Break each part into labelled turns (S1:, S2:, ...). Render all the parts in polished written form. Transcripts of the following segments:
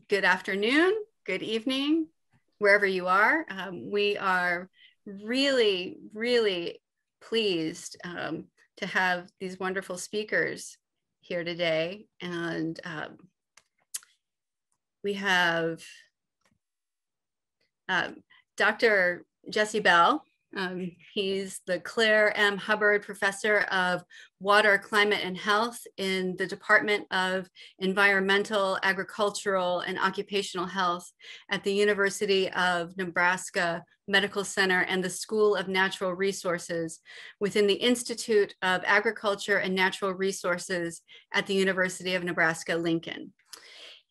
S1: Good afternoon, good evening, wherever you are. We are really, really pleased to have these wonderful speakers here today. And we have Dr. Jesse Bell. He's the Claire M. Hubbard Professor of Water, Climate, and Health in the Department of Environmental, Agricultural, and Occupational Health at the University of Nebraska Medical Center and the School of Natural Resources within the Institute of Agriculture and Natural Resources at the University of Nebraska-Lincoln.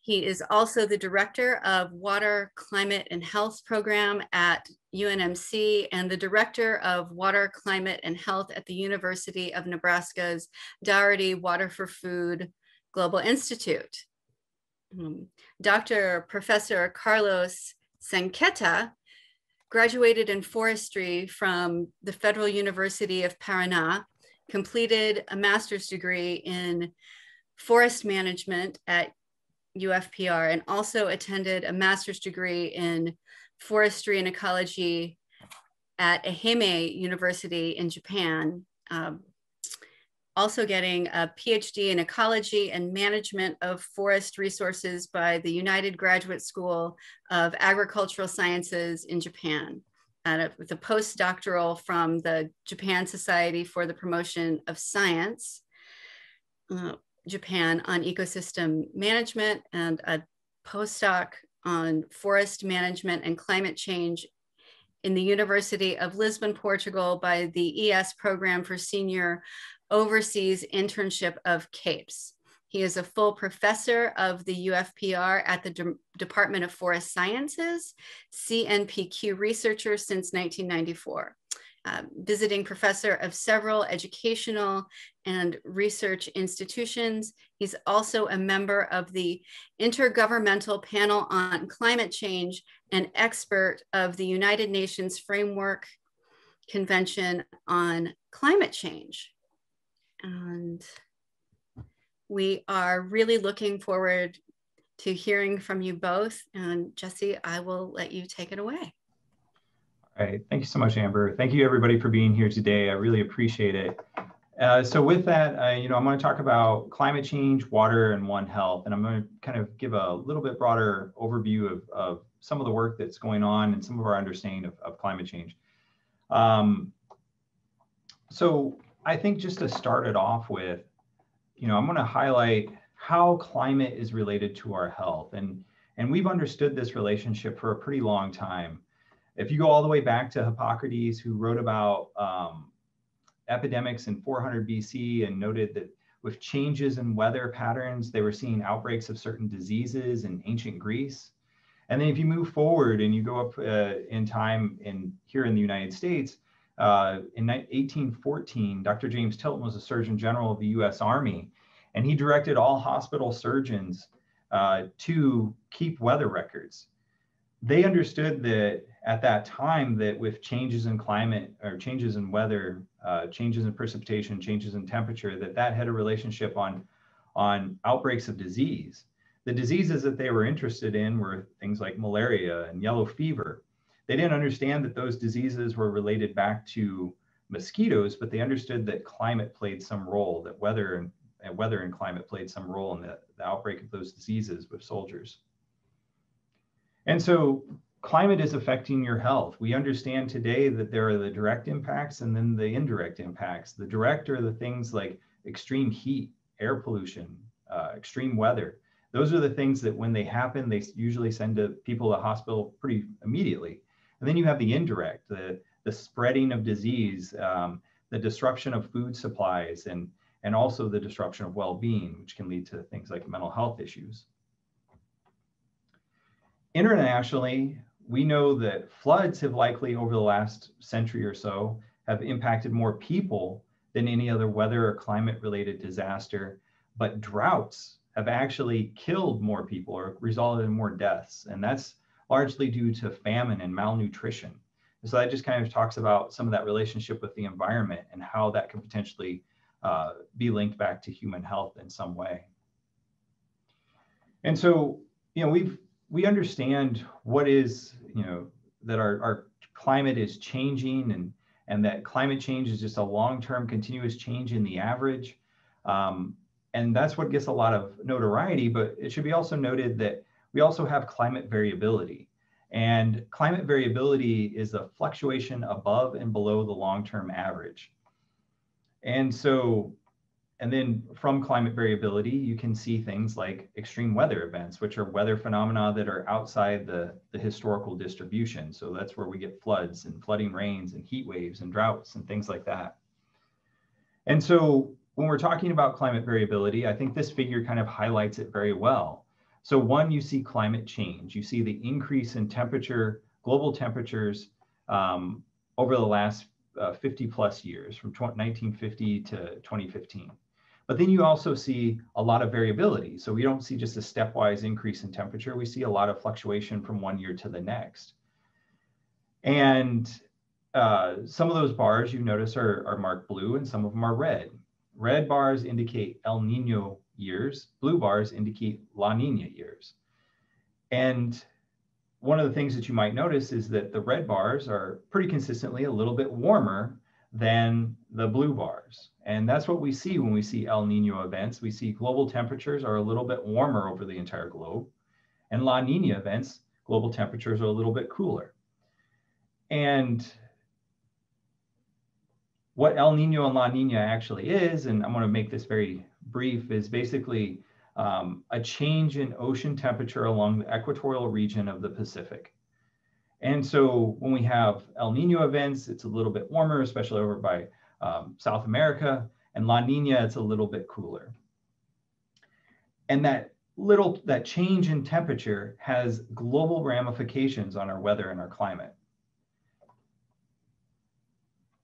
S1: He is also the Director of Water, Climate, and Health Program at UNMC and the Director of Water, Climate, and Health at the University of Nebraska's Dougherty Water for Food Global Institute. Dr. Professor Carlos Sanquetta graduated in forestry from the Federal University of Paraná, completed a master's degree in forest management at UFPR, and also attended a master's degree in forestry and ecology at Ehime University in Japan, also getting a PhD in ecology and management of forest resources by the United Graduate School of Agricultural Sciences in Japan, with a postdoctoral from the Japan Society for the Promotion of Science, Japan, on ecosystem management, and a postdoc on forest management and climate change in the University of Lisbon, Portugal, by the ES Program for Senior Overseas Internship of CAPES. He is a full professor of the UFPR at the Department of Forest Sciences, CNPQ researcher since 1994. Visiting professor of several educational and research institutions. He's also a member of the Intergovernmental Panel on Climate Change and expert of the United Nations Framework Convention on Climate Change. And we are really looking forward to hearing from you both. And Jesse, I will let you take it away.
S2: All right, thank you so much, Amber. Thank you everybody for being here today. I really appreciate it. So with that, I'm going to talk about climate change, water, and One Health. And I'm going to kind of give a little bit broader overview of some of the work that's going on and some of our understanding of climate change. So I think just to start it off with, I'm going to highlight how climate is related to our health. And we've understood this relationship for a pretty long time. If you go all the way back to Hippocrates, who wrote about epidemics in 400 BC and noted that with changes in weather patterns, they were seeing outbreaks of certain diseases in ancient Greece. And then if you move forward and you go up in time here in the United States, in 1814, Dr. James Tilton was a Surgeon General of the US Army, and he directed all hospital surgeons to keep weather records. They understood that at that time that with changes in climate or changes in weather, changes in precipitation, changes in temperature, that had a relationship on outbreaks of disease. The diseases that they were interested in were things like malaria and yellow fever. They didn't understand that those diseases were related back to mosquitoes, but they understood that climate played some role, that weather and climate played some role in the outbreak of those diseases with soldiers. And so climate is affecting your health. We understand today that there are the direct impacts and then the indirect impacts. The direct are the things like extreme heat, air pollution, extreme weather. Those are the things that when they happen, they usually send people to the hospital pretty immediately. And then you have the indirect, the spreading of disease, the disruption of food supplies, and also the disruption of well-being, which can lead to things like mental health issues. Internationally, we know that floods have likely over the last century or so have impacted more people than any other weather or climate related disaster, but droughts have actually killed more people or resulted in more deaths. And that's largely due to famine and malnutrition. And so that just kind of talks about some of that relationship with the environment and how that could potentially be linked back to human health in some way. And so you know, we understand what is, you know, that our climate is changing, and that climate change is just a long-term continuous change in the average. And that's what gets a lot of notoriety, but it should be also noted that we also have climate variability. And climate variability is the fluctuation above and below the long-term average. And so, and then from climate variability, you can see things like extreme weather events, which are weather phenomena that are outside the historical distribution. So that's where we get floods and flooding rains and heat waves and droughts and things like that. And so when we're talking about climate variability, I think this figure kind of highlights it very well. So one, you see climate change. You see the increase in temperature, global temperatures over the last 50 plus years, from 1950 to 2015. But then you also see a lot of variability. So we don't see just a stepwise increase in temperature. We see a lot of fluctuation from one year to the next. And some of those bars you notice are marked blue and some of them are red. Red bars indicate El Nino years, blue bars indicate La Nina years. And one of the things that you might notice is that the red bars are pretty consistently a little bit warmer than the blue bars. And that's what we see when we see El Nino events. We see global temperatures are a little bit warmer over the entire globe. And La Nina events, global temperatures are a little bit cooler. And what El Nino and La Nina actually is, and I'm going to make this very brief, is basically a change in ocean temperature along the equatorial region of the Pacific. And so when we have El Nino events, it's a little bit warmer, especially over by South America, and La Nina, it's a little bit cooler. And that change in temperature has global ramifications on our weather and our climate.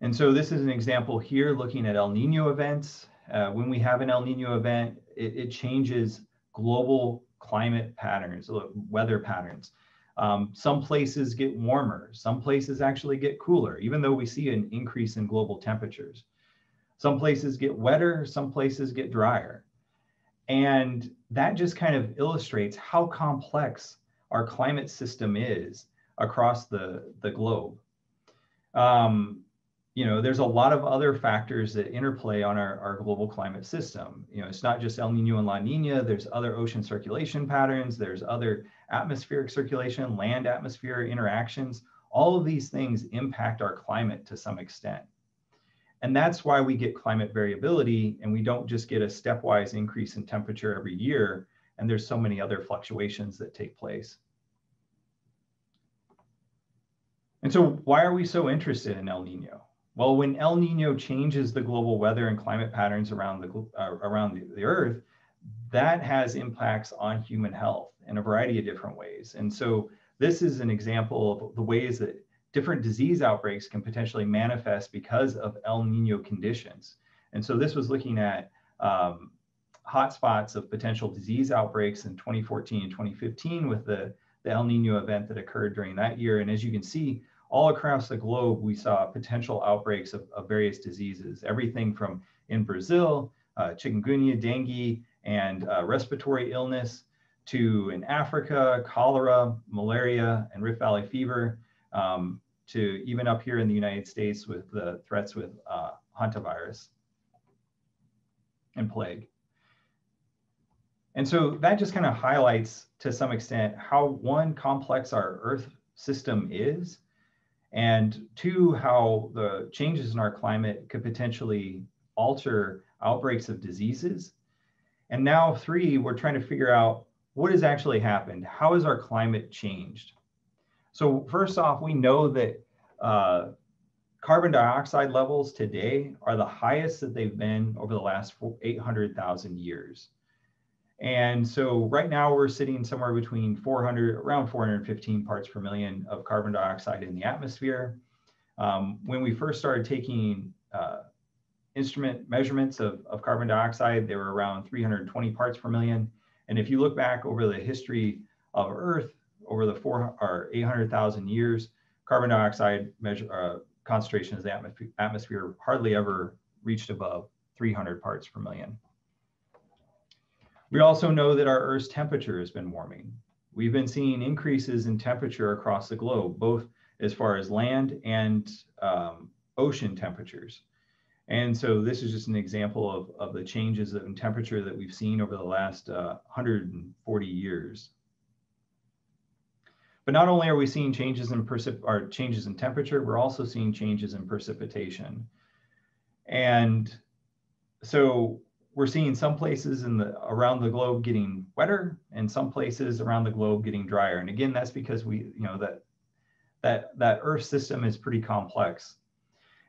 S2: And so this is an example here looking at El Nino events. When we have an El Nino event, it changes global climate patterns, weather patterns. Some places get warmer, some places actually get cooler, even though we see an increase in global temperatures. Some places get wetter, some places get drier. And that just kind of illustrates how complex our climate system is across the globe. You know, there's a lot of other factors that interplay on our global climate system. You know, it's not just El Nino and La Nina, there's other ocean circulation patterns, there's other atmospheric circulation, land atmosphere interactions. All of these things impact our climate to some extent. And that's why we get climate variability, and we don't just get a stepwise increase in temperature every year, and there's so many other fluctuations that take place. And so why are we so interested in El Nino? Well, when El Nino changes the global weather and climate patterns around the Earth, that has impacts on human health in a variety of different ways. And so this is an example of the ways that different disease outbreaks can potentially manifest because of El Nino conditions. And so this was looking at hotspots of potential disease outbreaks in 2014 and 2015 with the El Nino event that occurred during that year. And as you can see, all across the globe, we saw potential outbreaks of various diseases, everything from in Brazil, chikungunya, dengue, and respiratory illness, to in Africa, cholera, malaria, and Rift Valley fever, to even up here in the United States with the threats with hantavirus and plague. And so that just kind of highlights to some extent how, one, complex our Earth system is, and two, how the changes in our climate could potentially alter outbreaks of diseases. And now three, we're trying to figure out what has actually happened. How has our climate changed? So first off, we know that carbon dioxide levels today are the highest that they've been over the last 800,000 years. And so right now we're sitting somewhere between around 415 parts per million of carbon dioxide in the atmosphere. When we first started taking instrument measurements of carbon dioxide, they were around 320 parts per million. And if you look back over the history of Earth, over the 800,000 years, carbon dioxide concentration in the atmosphere hardly ever reached above 300 parts per million. We also know that our Earth's temperature has been warming. we've been seeing increases in temperature across the globe, both as far as land and ocean temperatures. And so this is just an example of the changes in temperature that we've seen over the last 140 years. But not only are we seeing changes in temperature, we're also seeing changes in precipitation. And so we're seeing some places around the globe getting wetter and some places around the globe getting drier. And again, that's because that Earth system is pretty complex.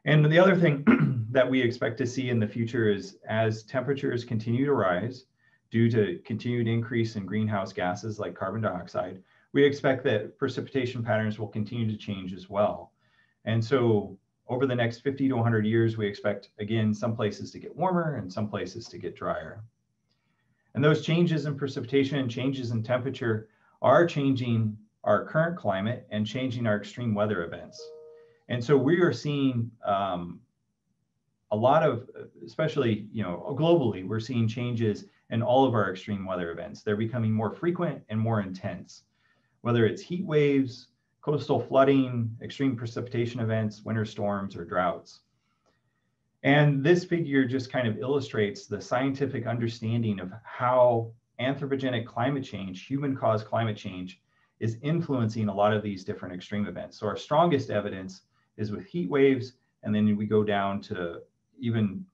S2: And the other thing that we expect to see in the future is as temperatures continue to rise due to continued increase in greenhouse gases like carbon dioxide, we expect that precipitation patterns will continue to change as well. And so over the next 50 to 100 years, we expect, again, some places to get warmer and some places to get drier. And those changes in precipitation and changes in temperature are changing our current climate and changing our extreme weather events. And so we are seeing a lot of, especially, globally, we're seeing changes in all of our extreme weather events. They're becoming more frequent and more intense, whether it's heat waves, coastal flooding, extreme precipitation events, winter storms, or droughts. And this figure just kind of illustrates the scientific understanding of how anthropogenic climate change, human-caused climate change, is influencing a lot of these different extreme events. So our strongest evidence is with heat waves, and then we go down to even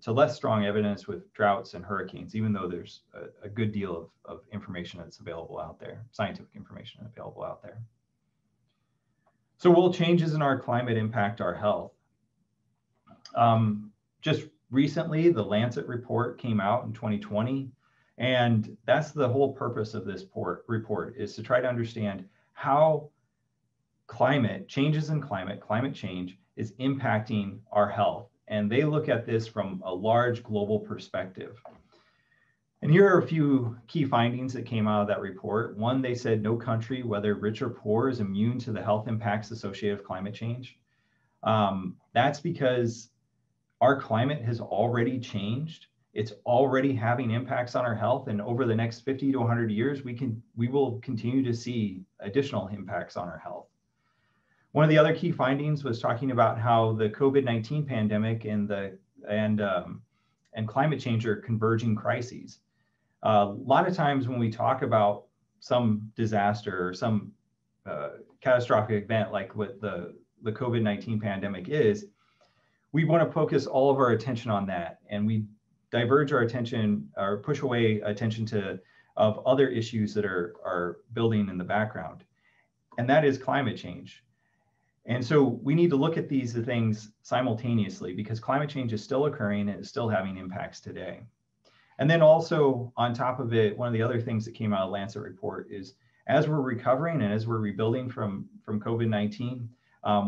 S2: to less strong evidence with droughts and hurricanes, even though there's a good deal of information that's available out there, scientific information available out there. So will changes in our climate impact our health? Just recently, the Lancet report came out in 2020, and that's the whole purpose of this report, is to try to understand how changes in climate change is impacting our health. And they look at this from a large global perspective. And here are a few key findings that came out of that report. One, they said no country, whether rich or poor, is immune to the health impacts associated with climate change. That's because our climate has already changed. It's already having impacts on our health. And over the next 50 to 100 years, we will continue to see additional impacts on our health. One of the other key findings was talking about how the COVID-19 pandemic and climate change are converging crises. A lot of times when we talk about some disaster or some catastrophic event like what the COVID-19 pandemic is, we want to focus all of our attention on that, and we diverge our attention or push away attention of other issues that are building in the background, and that is climate change. And so we need to look at these things simultaneously because climate change is still occurring and it's still having impacts today. And then also on top of it, one of the other things that came out of Lancet report is as we're recovering and as we're rebuilding from COVID-19,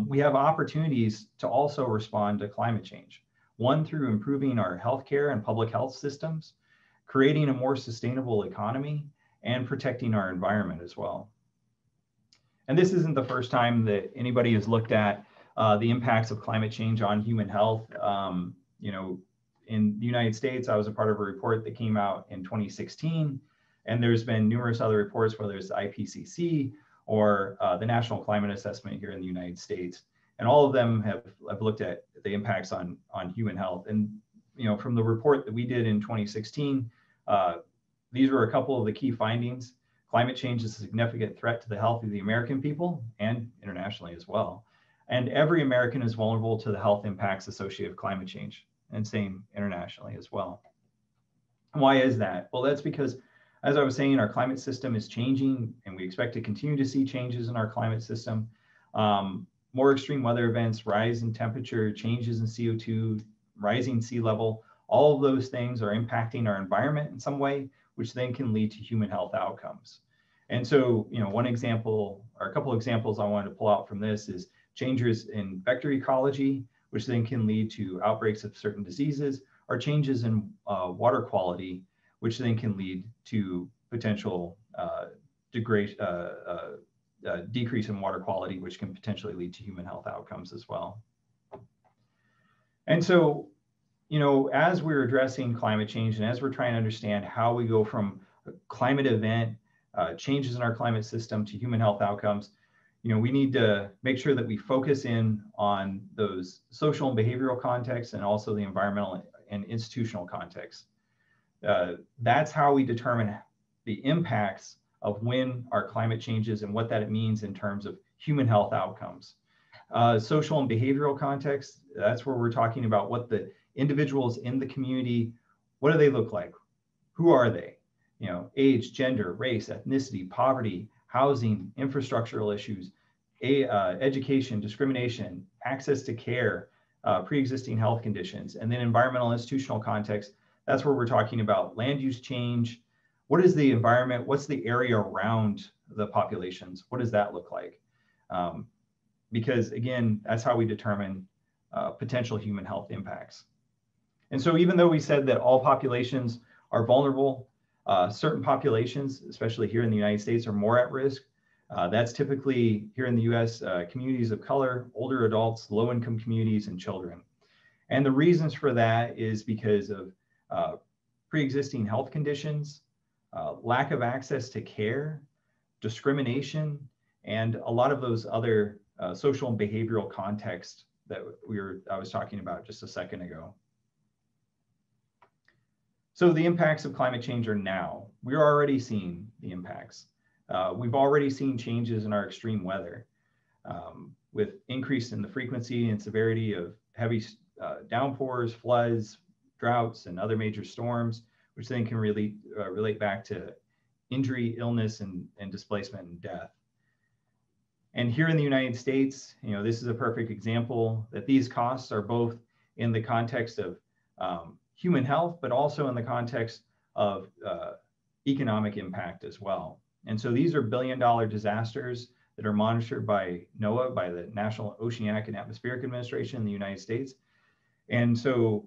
S2: we have opportunities to also respond to climate change. One, through improving our healthcare and public health systems, creating a more sustainable economy, and protecting our environment as well. And this isn't the first time that anybody has looked at the impacts of climate change on human health. In the United States, I was a part of a report that came out in 2016, and there's been numerous other reports, whether it's the IPCC or the National Climate Assessment here in the United States. And all of them have looked at the impacts on human health. And from the report that we did in 2016, these were a couple of the key findings. Climate change is a significant threat to the health of the American people and internationally as well. And every American is vulnerable to the health impacts associated with climate change, and same internationally as well. Why is that? Well, that's because, as I was saying, our climate system is changing, and we expect to continue to see changes in our climate system. More extreme weather events, rise in temperature, changes in CO2, rising sea level, all of those things are impacting our environment in some way, which then can lead to human health outcomes. And so, one example, or a couple examples I wanted to pull out from this is changes in vector ecology, which then can lead to outbreaks of certain diseases, or changes in water quality, which then can lead to potential decrease in water quality, which can potentially lead to human health outcomes as well. And so, as we're addressing climate change and as we're trying to understand how we go from a climate event changes in our climate system to human health outcomes, we need to make sure that we focus in on those social and behavioral contexts and also the environmental and institutional contexts. That's how we determine the impacts of when our climate changes and what that means in terms of human health outcomes. Social and behavioral context, that's where we're talking about what the individuals in the community, what do they look like? Who are they? Age, gender, race, ethnicity, poverty, housing, infrastructural issues, education, discrimination, access to care, pre-existing health conditions, and then environmental institutional context. That's where we're talking about land use change. What is the environment? What's the area around the populations? What does that look like? Because again, that's how we determine potential human health impacts. And so even though we said that all populations are vulnerable, certain populations, especially here in the United States, are more at risk. That's typically here in the US, communities of color, older adults, low-income communities, and children. And the reasons for that is because of pre-existing health conditions, lack of access to care, discrimination, and a lot of those other social and behavioral contexts that I was talking about just a second ago. So the impacts of climate change are now. We're already seeing the impacts. We've already seen changes in our extreme weather with increase in the frequency and severity of heavy downpours, floods, droughts, and other major storms, which then can really relate back to injury, illness, and displacement and death. And here in the United States, this is a perfect example that these costs are both in the context of human health, but also in the context of economic impact as well. And so these are billion-dollar disasters that are monitored by NOAA, by the National Oceanic and Atmospheric Administration in the United States. And so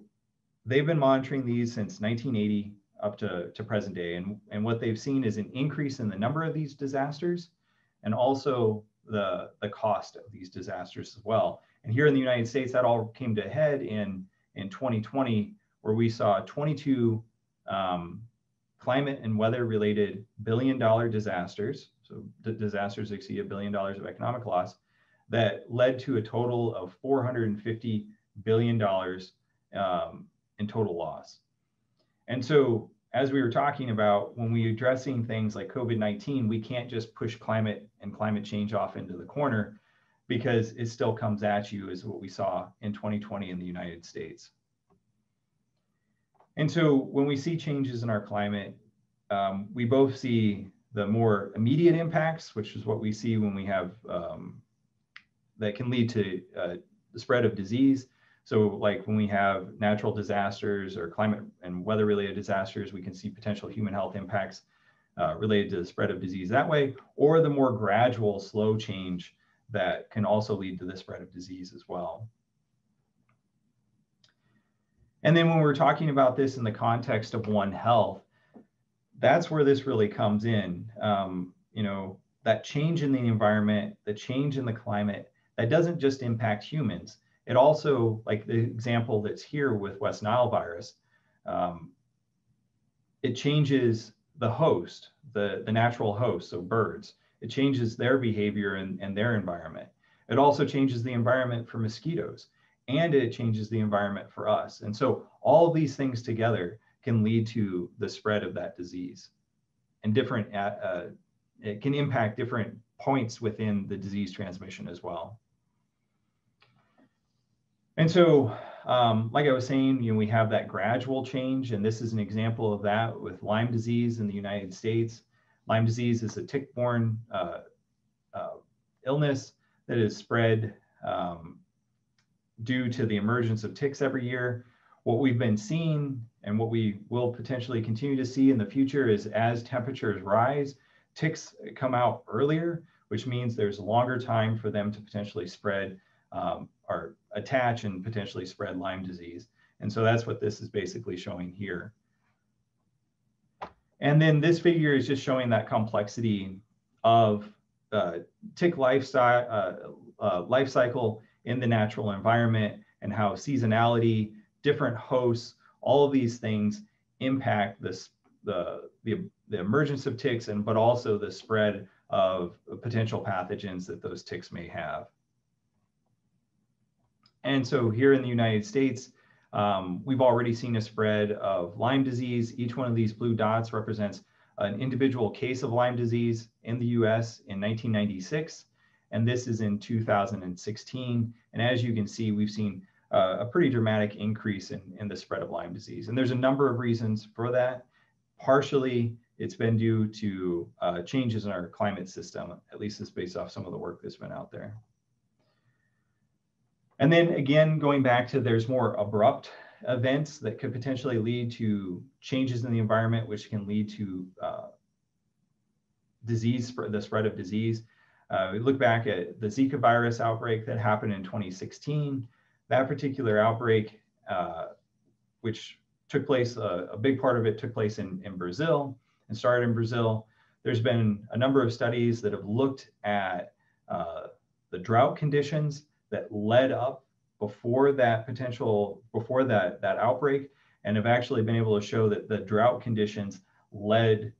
S2: they've been monitoring these since 1980 up to present day. And what they've seen is an increase in the number of these disasters and also the cost of these disasters as well. And here in the United States, that all came to a head in 2020, where we saw 22 climate and weather-related billion-dollar disasters, so disasters exceed $1 billion of economic loss, that led to a total of $450 billion in total loss. And so, as we were talking about, when we're addressing things like COVID-19, we can't just push climate and climate change off into the corner, because it still comes at you, as what we saw in 2020 in the United States. And so when we see changes in our climate, we both see the more immediate impacts, which is what we see when we have, that can lead to the spread of disease. So like when we have natural disasters or climate and weather related disasters, we can see potential human health impacts related to the spread of disease that way, or the more gradual, slow change that can also lead to the spread of disease as well. And then when we're talking about this in the context of One Health, that's where this really comes in. That change in the environment, the change in the climate, that doesn't just impact humans. It also, like the example that's here with West Nile virus, it changes the host, the natural host, so birds. It changes their behavior and their environment. It also changes the environment for mosquitoes, and it changes the environment for us. And so all of these things together can lead to the spread of that disease, and it can impact different points within the disease transmission as well. And so, like I was saying, we have that gradual change, and this is an example of that with Lyme disease in the United States. Lyme disease is a tick-borne illness that is spread due to the emergence of ticks every year. What we've been seeing and what we will potentially continue to see in the future is, as temperatures rise, ticks come out earlier, which means there's a longer time for them to potentially spread or attach and potentially spread Lyme disease. And so that's what this is basically showing here. And then this figure is just showing that complexity of tick life cycle in the natural environment, and how seasonality, different hosts, all of these things impact the the emergence of ticks, but also the spread of potential pathogens that those ticks may have. And so here in the United States, we've already seen a spread of Lyme disease. Each one of these blue dots represents an individual case of Lyme disease in the US in 1996, and this is in 2016. And as you can see, we've seen a pretty dramatic increase in the spread of Lyme disease. And there's a number of reasons for that. Partially, it's been due to changes in our climate system, at least it's based off some of the work that's been out there. And then again, going back to there's more abrupt events that could potentially lead to changes in the environment, which can lead to the spread of disease. We look back at the Zika virus outbreak that happened in 2016. That particular outbreak, which took place, a big part of it took place in Brazil and started in Brazil. There's been a number of studies that have looked at the drought conditions that led up before that outbreak, and have actually been able to show that the drought conditions led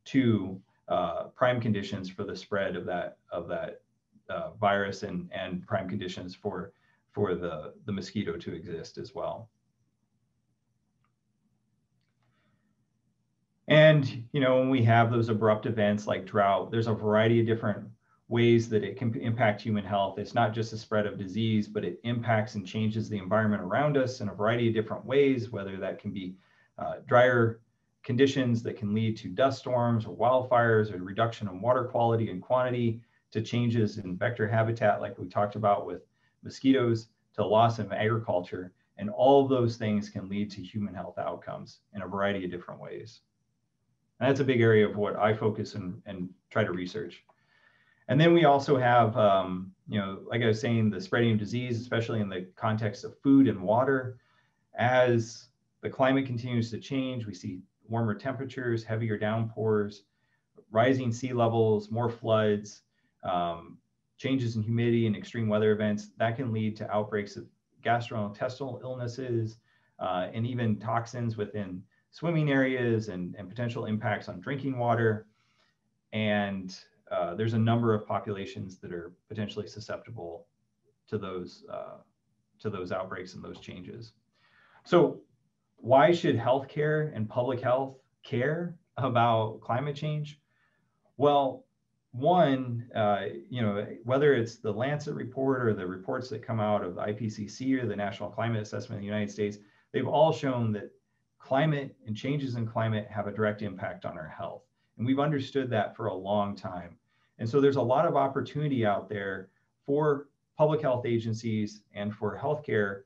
S2: to prime conditions for the spread of that virus and prime conditions for the mosquito to exist as well. And when we have those abrupt events like drought, there's a variety of different ways that it can impact human health. It's not just a spread of disease, but it impacts and changes the environment around us in a variety of different ways, whether that can be drier conditions that can lead to dust storms or wildfires, or reduction in water quality and quantity, to changes in vector habitat like we talked about with mosquitoes, to loss of agriculture. And all of those things can lead to human health outcomes in a variety of different ways. And that's a big area of what I focus and try to research. And then we also have, like I was saying, the spreading of disease, especially in the context of food and water. As the climate continues to change, we see warmer temperatures, heavier downpours, rising sea levels, more floods, changes in humidity and extreme weather events. That can lead to outbreaks of gastrointestinal illnesses, and even toxins within swimming areas, and potential impacts on drinking water. And there's a number of populations that are potentially susceptible to those outbreaks and those changes. So why should healthcare and public health care about climate change? Well, one, whether it's the Lancet report or the reports that come out of the IPCC or the National Climate Assessment in the United States, they've all shown that climate and changes in climate have a direct impact on our health. And we've understood that for a long time. And so there's a lot of opportunity out there for public health agencies and for healthcare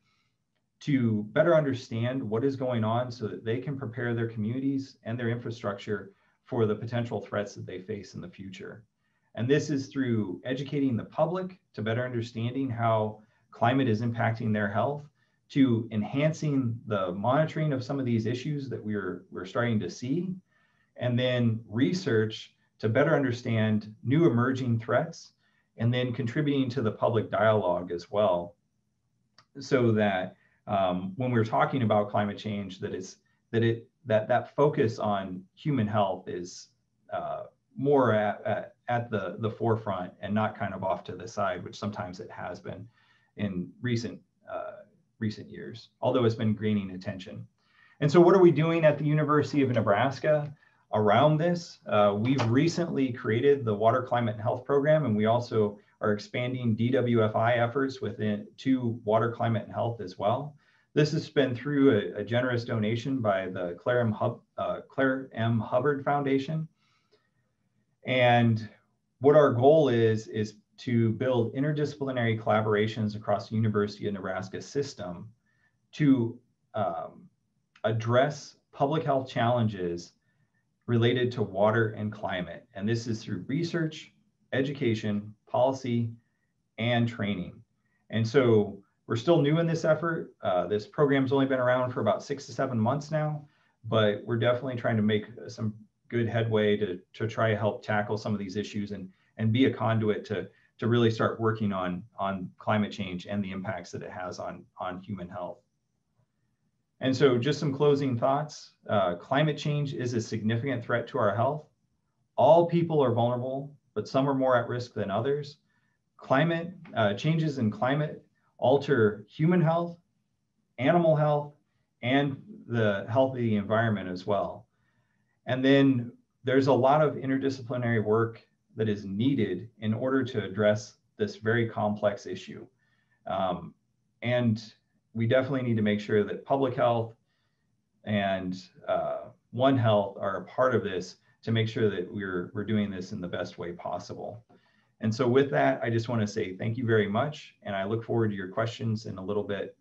S2: to better understand what is going on so that they can prepare their communities and their infrastructure for the potential threats that they face in the future. And this is through educating the public to better understanding how climate is impacting their health, to enhancing the monitoring of some of these issues that we're starting to see, and then research to better understand new emerging threats, and then contributing to the public dialogue as well, so that when we're talking about climate change, that focus on human health is more at the forefront and not kind of off to the side, which sometimes it has been in recent years, although it's been gaining attention. And so what are we doing at the University of Nebraska around this? We've recently created the Water, Climate, and Health program, and we also are expanding DWFI efforts to water, climate, and health as well. This has been through a generous donation by the Claire M. Hubbard Foundation. And what our goal is to build interdisciplinary collaborations across the University of Nebraska system to address public health challenges related to water and climate. And this is through research, education, policy, and training. And so we're still new in this effort. This program's only been around for about 6 to 7 months now, but we're definitely trying to make some good headway to try to help tackle some of these issues and be a conduit to really start working on climate change and the impacts that it has on human health. And so just some closing thoughts. Climate change is a significant threat to our health. All people are vulnerable, but some are more at risk than others. Climate changes in climate alter human health, animal health, and the health of the environment as well. And then there's a lot of interdisciplinary work that is needed in order to address this very complex issue. And we definitely need to make sure that public health and One Health are a part of this to make sure that we're doing this in the best way possible. And so with that, I just want to say thank you very much. And I look forward to your questions in a little bit.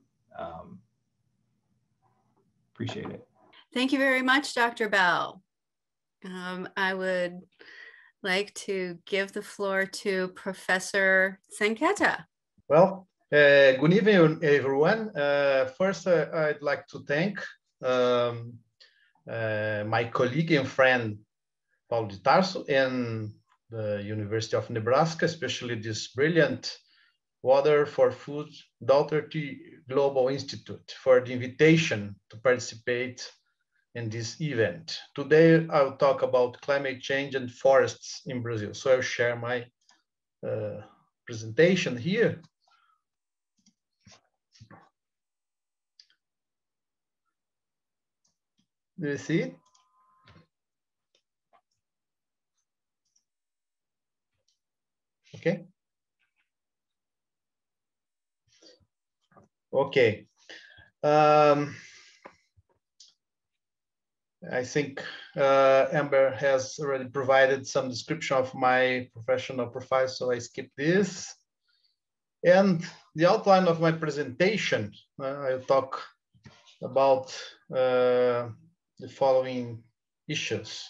S2: Appreciate it.
S1: Thank you very much, Dr. Bell. I would like to give the floor to Professor Sanquetta.
S3: Well, good evening, everyone. First, I'd like to thank my colleague and friend, Paulo de Tarso, and the University of Nebraska, especially this brilliant Water for Food Authority Global Institute for the invitation to participate in this event. Today, I'll talk about climate change and forests in Brazil. So I'll share my presentation here. Do you see it? Okay. Okay. I think Amber has already provided some description of my professional profile, so I skip this. And the outline of my presentation, I'll talk about the following issues: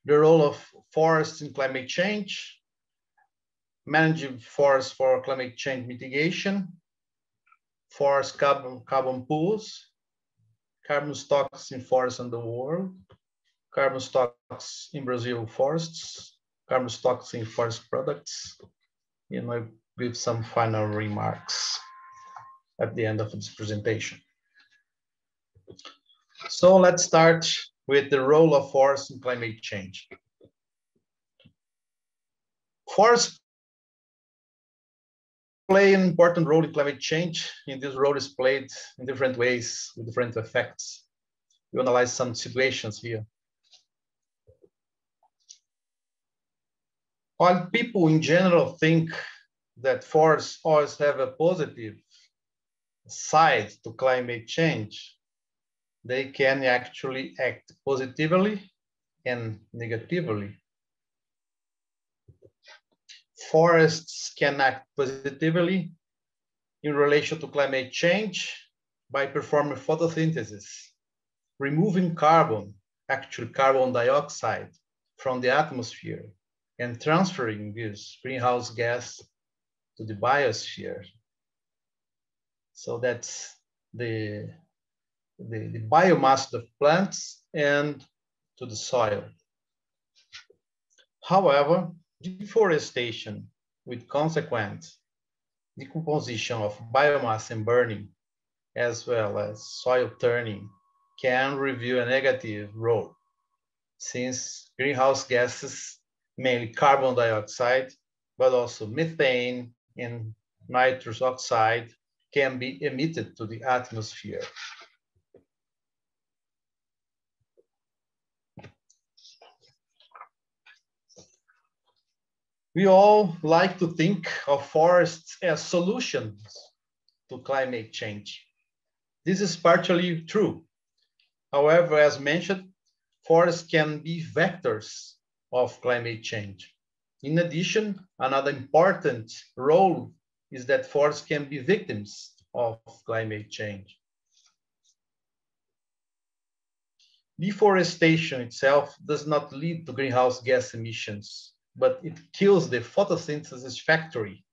S3: the role of forests in climate change, managing forests for climate change mitigation, forest carbon pools, carbon stocks in forests in the world, carbon stocks in Brazil forests, carbon stocks in forest products, and I'll give some final remarks at the end of this presentation. So let's start with the role of forests in climate change. Forests play an important role in climate change, and this role is played in different ways with different effects. We analyze some situations here. While people in general think that forests always have a positive side to climate change, they can actually act positively and negatively. Forests can act positively in relation to climate change by performing photosynthesis, removing carbon, actually carbon dioxide, from the atmosphere and transferring this greenhouse gas to the biosphere. So that's the biomass of plants and to the soil. However, deforestation with consequent decomposition of biomass and burning, as well as soil turning, can reveal a negative role, since greenhouse gases, mainly carbon dioxide, but also methane and nitrous oxide, can be emitted to the atmosphere. We all like to think of forests as solutions to climate change. This is partially true. However, as mentioned, forests can be vectors of climate change. In addition, another important role is that forests can be victims of climate change. Deforestation itself does not lead to greenhouse gas emissions, but it kills the photosynthesis factory,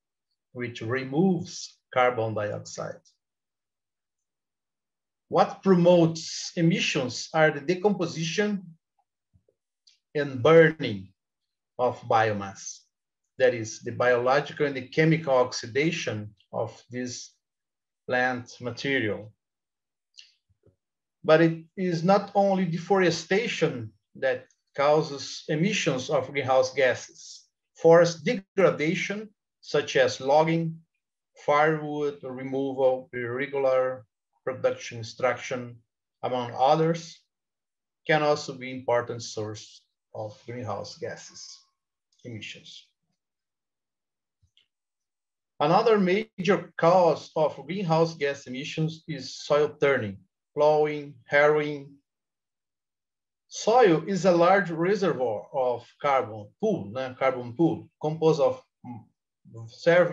S3: which removes carbon dioxide. What promotes emissions are the decomposition and burning of biomass. That is, the biological and the chemical oxidation of this plant material. But it is not only deforestation that causes emissions of greenhouse gases. Forest degradation, such as logging, firewood removal, irregular production extraction, among others, can also be an important source of greenhouse gases emissions. Another major cause of greenhouse gas emissions is soil turning, plowing, harrowing. Soil is a large reservoir of carbon pool, composed of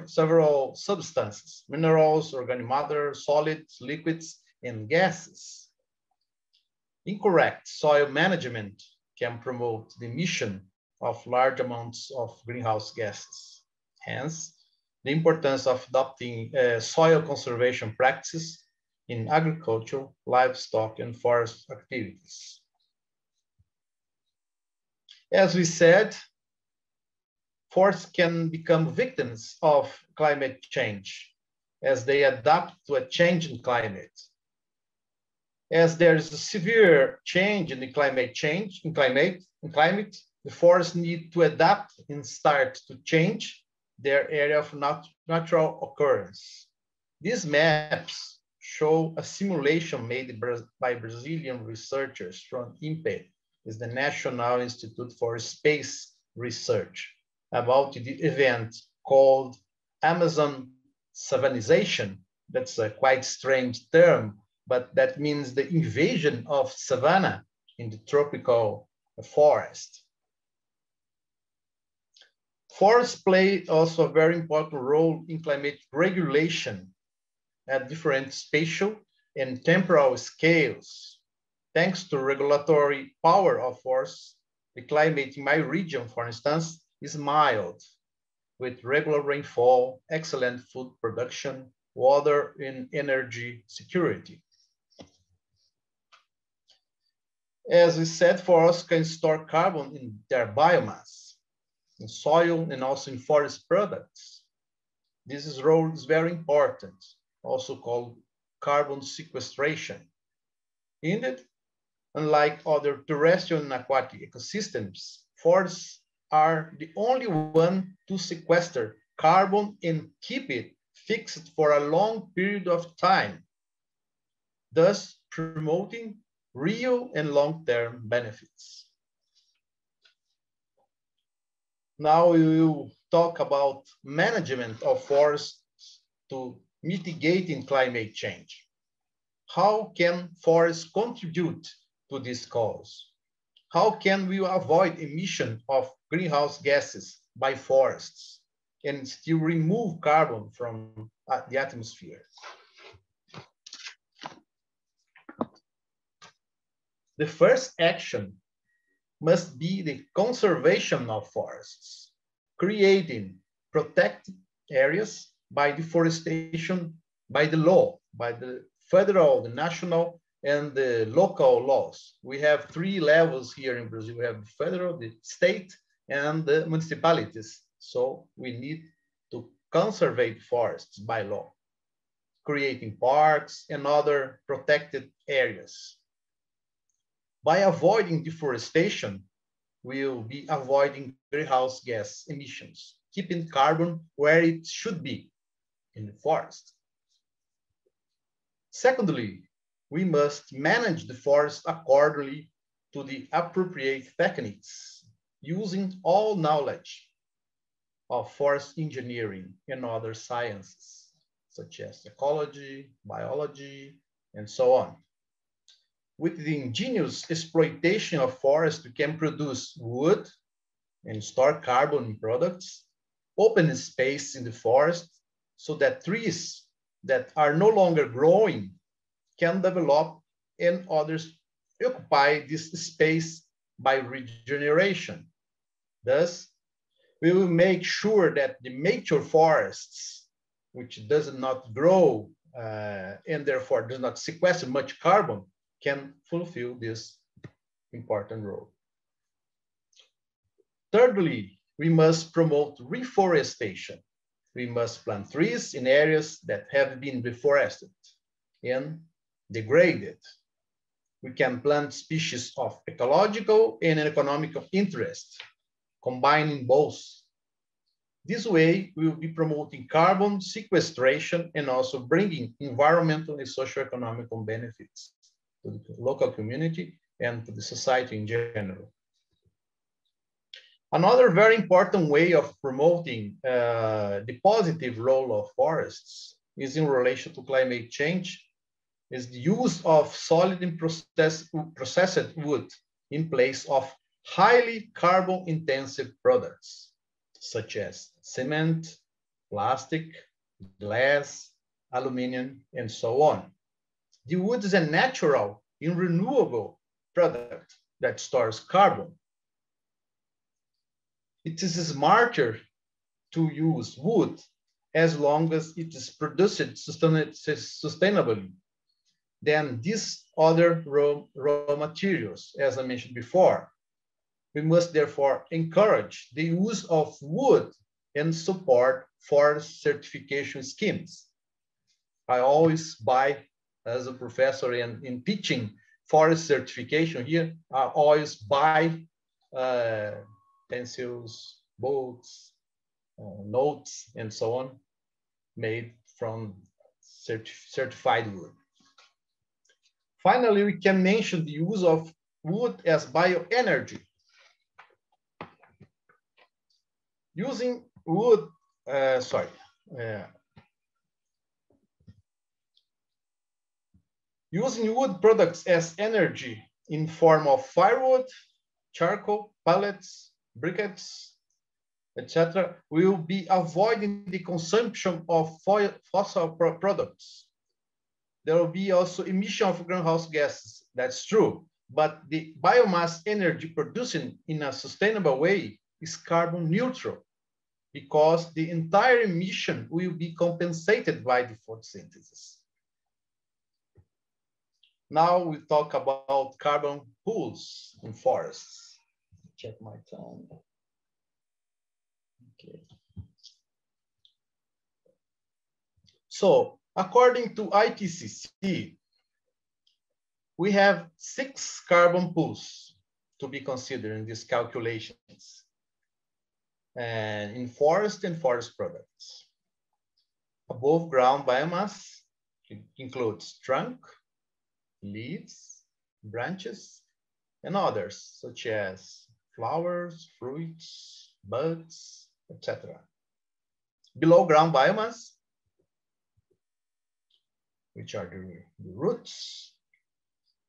S3: several substances, minerals, organic matter, solids, liquids, and gases. Incorrect soil management can promote the emission of large amounts of greenhouse gases. Hence, the importance of adopting soil conservation practices in agriculture, livestock, and forest activities. As we said, forests can become victims of climate change as they adapt to a changing climate. As there is a severe change in the climate, the forests need to adapt and start to change their area of natural occurrence. These maps show a simulation made by Brazilian researchers from INPE, is the National Institute for Space Research, about the event called Amazon savanization. That's a quite strange term, but that means the invasion of savanna in the tropical forest. Forests play also a very important role in climate regulation at different spatial and temporal scales. Thanks to regulatory power of forests, the climate in my region, for instance, is mild, with regular rainfall, excellent food production, water, and energy security. As we said, forests can store carbon in their biomass, in soil, and also in forest products. This role is very important, also called carbon sequestration. Indeed, unlike other terrestrial and aquatic ecosystems, forests are the only one to sequester carbon and keep it fixed for a long period of time, thus promoting real and long-term benefits. Now we will talk about management of forests to mitigating climate change. How can forests contribute to this cause? How can we avoid emission of greenhouse gases by forests and still remove carbon from the atmosphere? The first action must be the conservation of forests, creating protected areas by deforestation, by the law, by the federal, the national, and the local laws. We have three levels here in Brazil. We have the federal, the state, and the municipalities. So we need to conserve forests by law, creating parks and other protected areas. By avoiding deforestation, we will be avoiding greenhouse gas emissions, keeping carbon where it should be, in the forest. Secondly, we must manage the forest accordingly to the appropriate techniques, using all knowledge of forest engineering and other sciences, such as ecology, biology, and so on. With the ingenious exploitation of forests, we can produce wood and store carbon in products, open space in the forest so that trees that are no longer growing can develop and others occupy this space by regeneration. Thus, we will make sure that the mature forests, which does not grow and therefore does not sequester much carbon, can fulfill this important role. Thirdly, we must promote reforestation. We must plant trees in areas that have been deforested and degraded. we can plant species of ecological and economical interest, combining both. This way, we will be promoting carbon sequestration and also bringing environmental and socio-economic benefits to the local community and to the society in general. Another very important way of promoting the positive role of forests is in relation to climate change, is the use of solid and processed wood in place of highly carbon-intensive products, such as cement, plastic, glass, aluminum, and so on. The wood is a natural and renewable product that stores carbon. It is smarter to use wood as long as it is produced sustainably than these other raw materials, as I mentioned before. We must therefore encourage the use of wood and support forest certification schemes. I always buy, as a professor in teaching forest certification here, I always buy pencils, books, notes, and so on, made from certified wood. Finally, we can mention the use of wood as bioenergy. Using wood, using wood products as energy in form of firewood, charcoal, pellets, briquettes, etc., we will be avoiding the consumption of fossil products. There will be also emission of greenhouse gases, that's true, but the biomass energy produced in a sustainable way is carbon neutral because the entire emission will be compensated by the photosynthesis. Now we talk about carbon pools in forests. Check my time. Okay. So according to IPCC, we have 6 carbon pools to be considered in these calculations, and in forest and forest products. Above ground biomass includes trunk, leaves, branches, and others, such as flowers, fruits, buds, etc. Below ground biomass, which are the roots,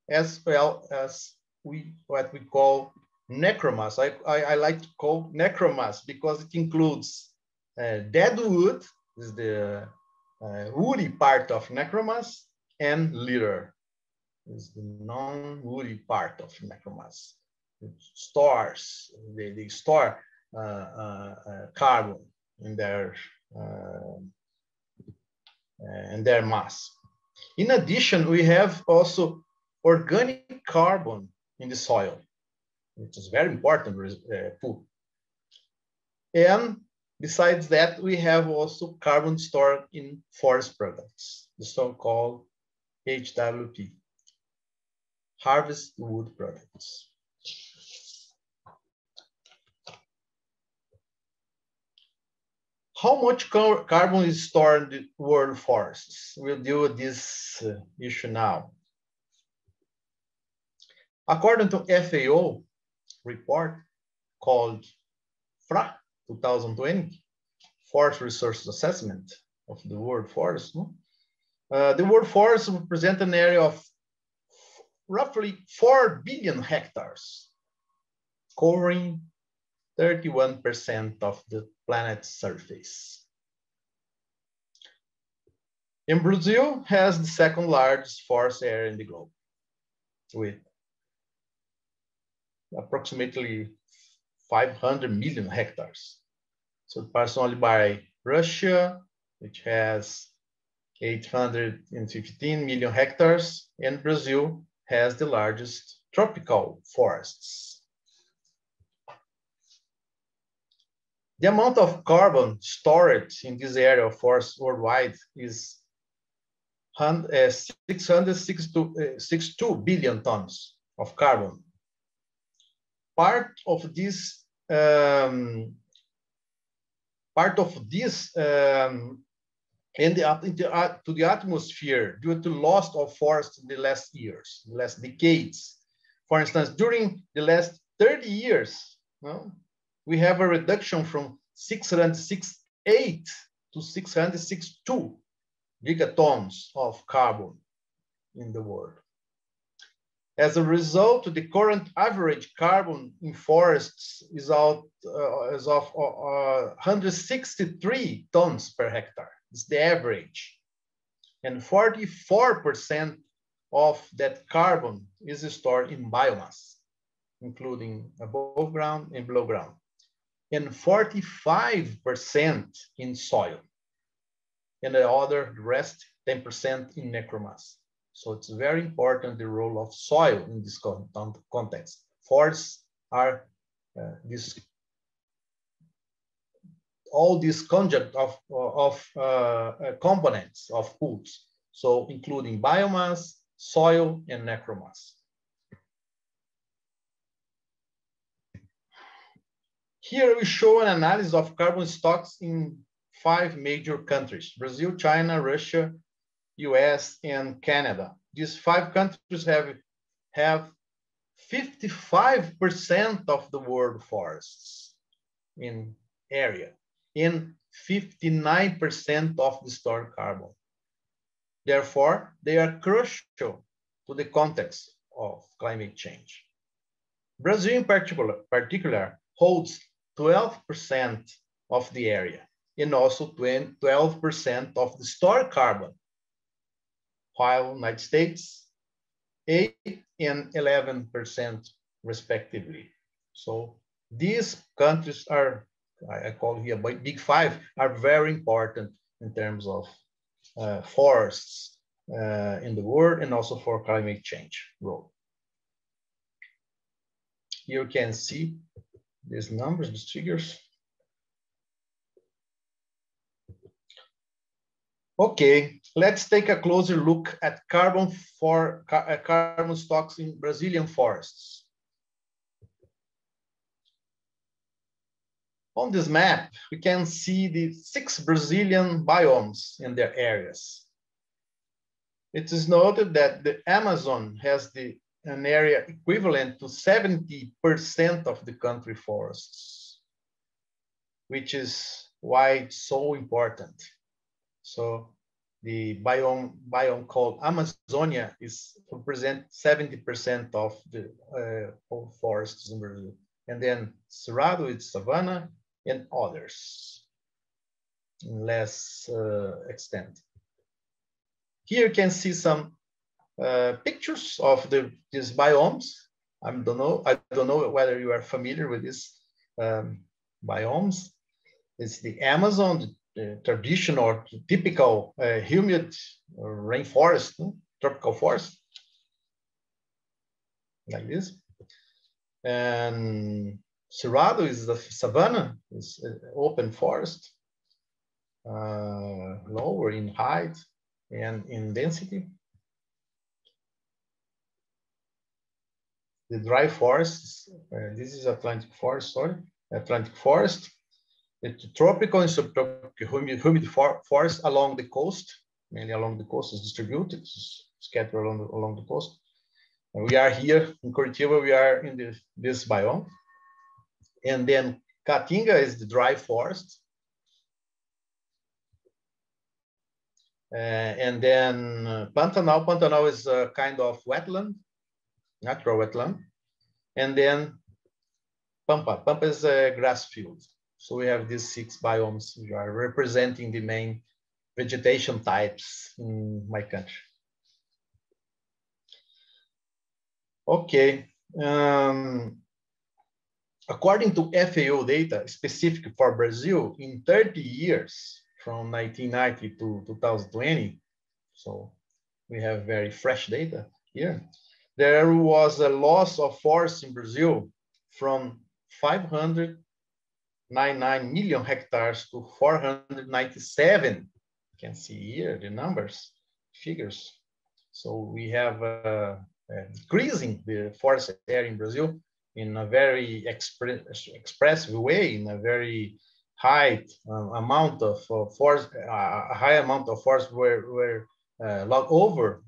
S3: as well as what we call necromass. I like to call necromass because it includes dead wood, is the woody part of necromass, and litter is the non-woody part of necromass. It stores, they store carbon in their mass. In addition, we have also organic carbon in the soil, which is very important pool. And besides that, we have also carbon stored in forest products, the so-called HWP, harvest wood products. How much carbon is stored in the world forests? We'll deal with this issue now. According to FAO report called FRA 2020, Forest Resources Assessment of the World Forest, the world forest represents an area of roughly 4 billion hectares, covering 31% of the planet's surface. And Brazil has the second largest forest area in the globe, with approximately 500 million hectares. So passed only by Russia, which has 815 million hectares, and Brazil has the largest tropical forests. The amount of carbon stored in this area of forests worldwide is 662 billion tons of carbon. Part of this to the atmosphere due to loss of forest in the last years, the last decades. For instance, during the last 30 years, we have a reduction from 668 to 662 gigatons of carbon in the world. As a result, the current average carbon in forests is of 163 tons per hectare. It's the average. And 44% of that carbon is stored in biomass, including above ground and below ground, and 45% in soil, and the rest, 10% in necromass. So it's very important, the role of soil in this context. Forests are all these conjunct of components of foods, so including biomass, soil, and necromass. Here we show an analysis of carbon stocks in 5 major countries: Brazil, China, Russia, US, and Canada. These 5 countries have 55% of the world forests in area, and 59% of the stored carbon. Therefore, they are crucial to the context of climate change. Brazil in particular holds 12% of the area, and also 12% of the stored carbon, while United States 8 and 11% respectively. So these countries are, I call here big 5, are very important in terms of forests in the world, and also for climate change role. You can see these numbers, these figures. Okay, let's take a closer look at carbon stocks in Brazilian forests. On this map, we can see the 6 Brazilian biomes in their areas. It is noted that the Amazon has an area equivalent to 70% of the country forests, which is why it's so important. So the biome called Amazonia represents 70% of the whole forests in Brazil. And then Cerrado, it's savanna, and others in less extent. Here you can see some pictures of these biomes. I don't know whether you are familiar with these biomes. It's the Amazon, the traditional or typical humid rainforest, tropical forest, like this. And Cerrado is the savanna, it's open forest, lower in height and in density. The dry forests, this is Atlantic forest, sorry, Atlantic forest. It's tropical and subtropical humid forest along the coast, mainly along the coast, is distributed, it's scattered along the coast. And we are here in Curitiba, we are in this biome. And then CAATINGA is the dry forest. And then Pantanal is a kind of wetland, natural wetland. And then Pampa is a grass field. So we have these 6 biomes which are representing the main vegetation types in my country. Okay. According to FAO data specific for Brazil, in 30 years, from 1990 to 2020, so we have very fresh data here, there was a loss of forests in Brazil from 599 million hectares to 497. You can see here the numbers, figures. So we have decreasing the forest area in Brazil in a very expressive way, in a very high amount of forest, a high amount of forest were logged over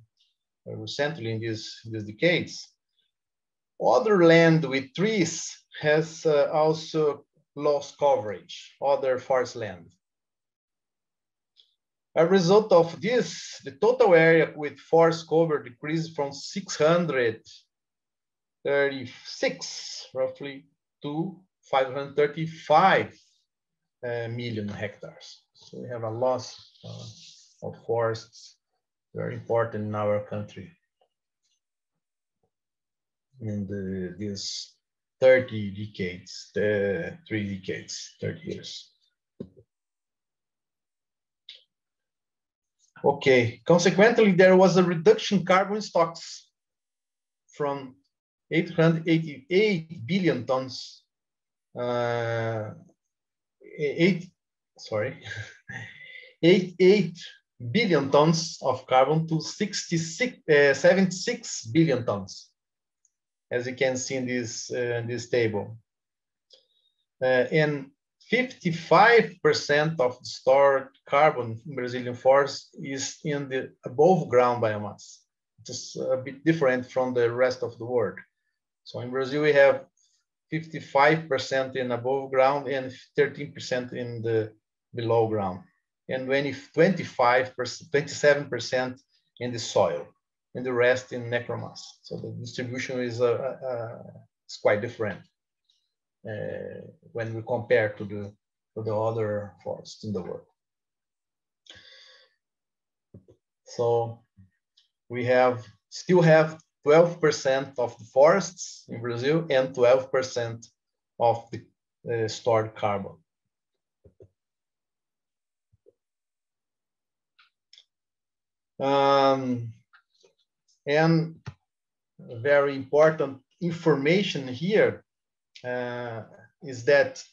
S3: recently in these decades. Other land with trees has also lost coverage, other forest land. As a result of this, the total area with forest cover decreased from 636 roughly to 535 million hectares. So we have a loss of forests, very important in our country. In these 30 decades, 3 decades, 30 years. Okay, consequently, there was a reduction in carbon stocks from 888 billion tons, 88 billion tons of carbon to 76 billion tons, as you can see in this table. And 55% of the stored carbon in Brazilian forests is in the above ground biomass, which is a bit different from the rest of the world. So in Brazil, we have 55% in above ground and 13% in the below ground, and 27% in the soil, and the rest in necromass. So the distribution is quite different when we compare to the other forests in the world. So we still have 12% of the forests in Brazil and 12% of the stored carbon. And very important information here is that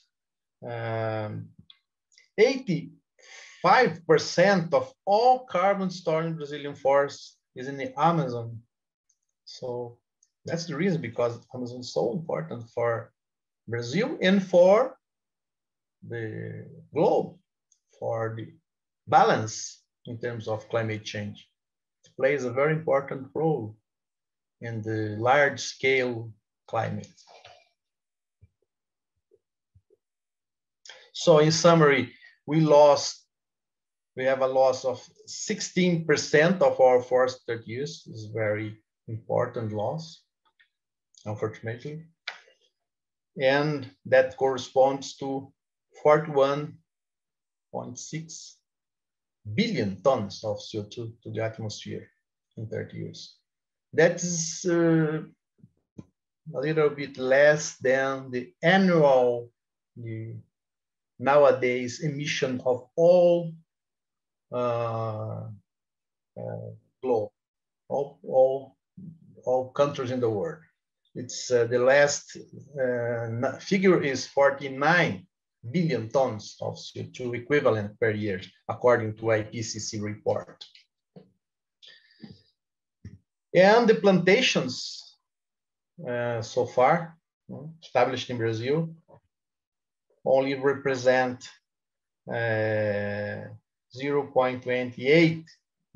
S3: 85% of all carbon stored in Brazilian forests is in the Amazon. So that's the reason, because Amazon is so important for Brazil and for the globe, for the balance in terms of climate change. It plays a very important role in the large scale climate. So in summary, we have a loss of 16% of our forest 30 years. This is very important loss, unfortunately. And that corresponds to 41.6 billion tons of CO2 to the atmosphere in 30 years. That is a little bit less than the annual nowadays emission of all globe, all countries in the world. It's the last figure is 49 billion tons of CO2 equivalent per year, according to IPCC report. And the plantations so far established in Brazil only represent 0.28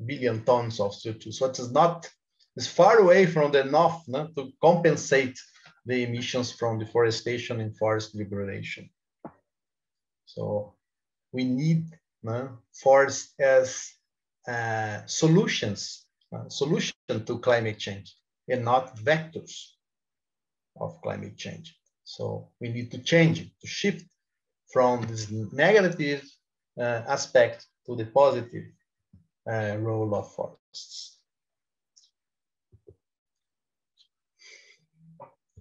S3: billion tons of CO2. So it's far away from enough to compensate the emissions from deforestation and forest degradation. So we need forests as solution to climate change and not vectors of climate change. So we need to change it, to shift from this negative aspect to the positive role of forests.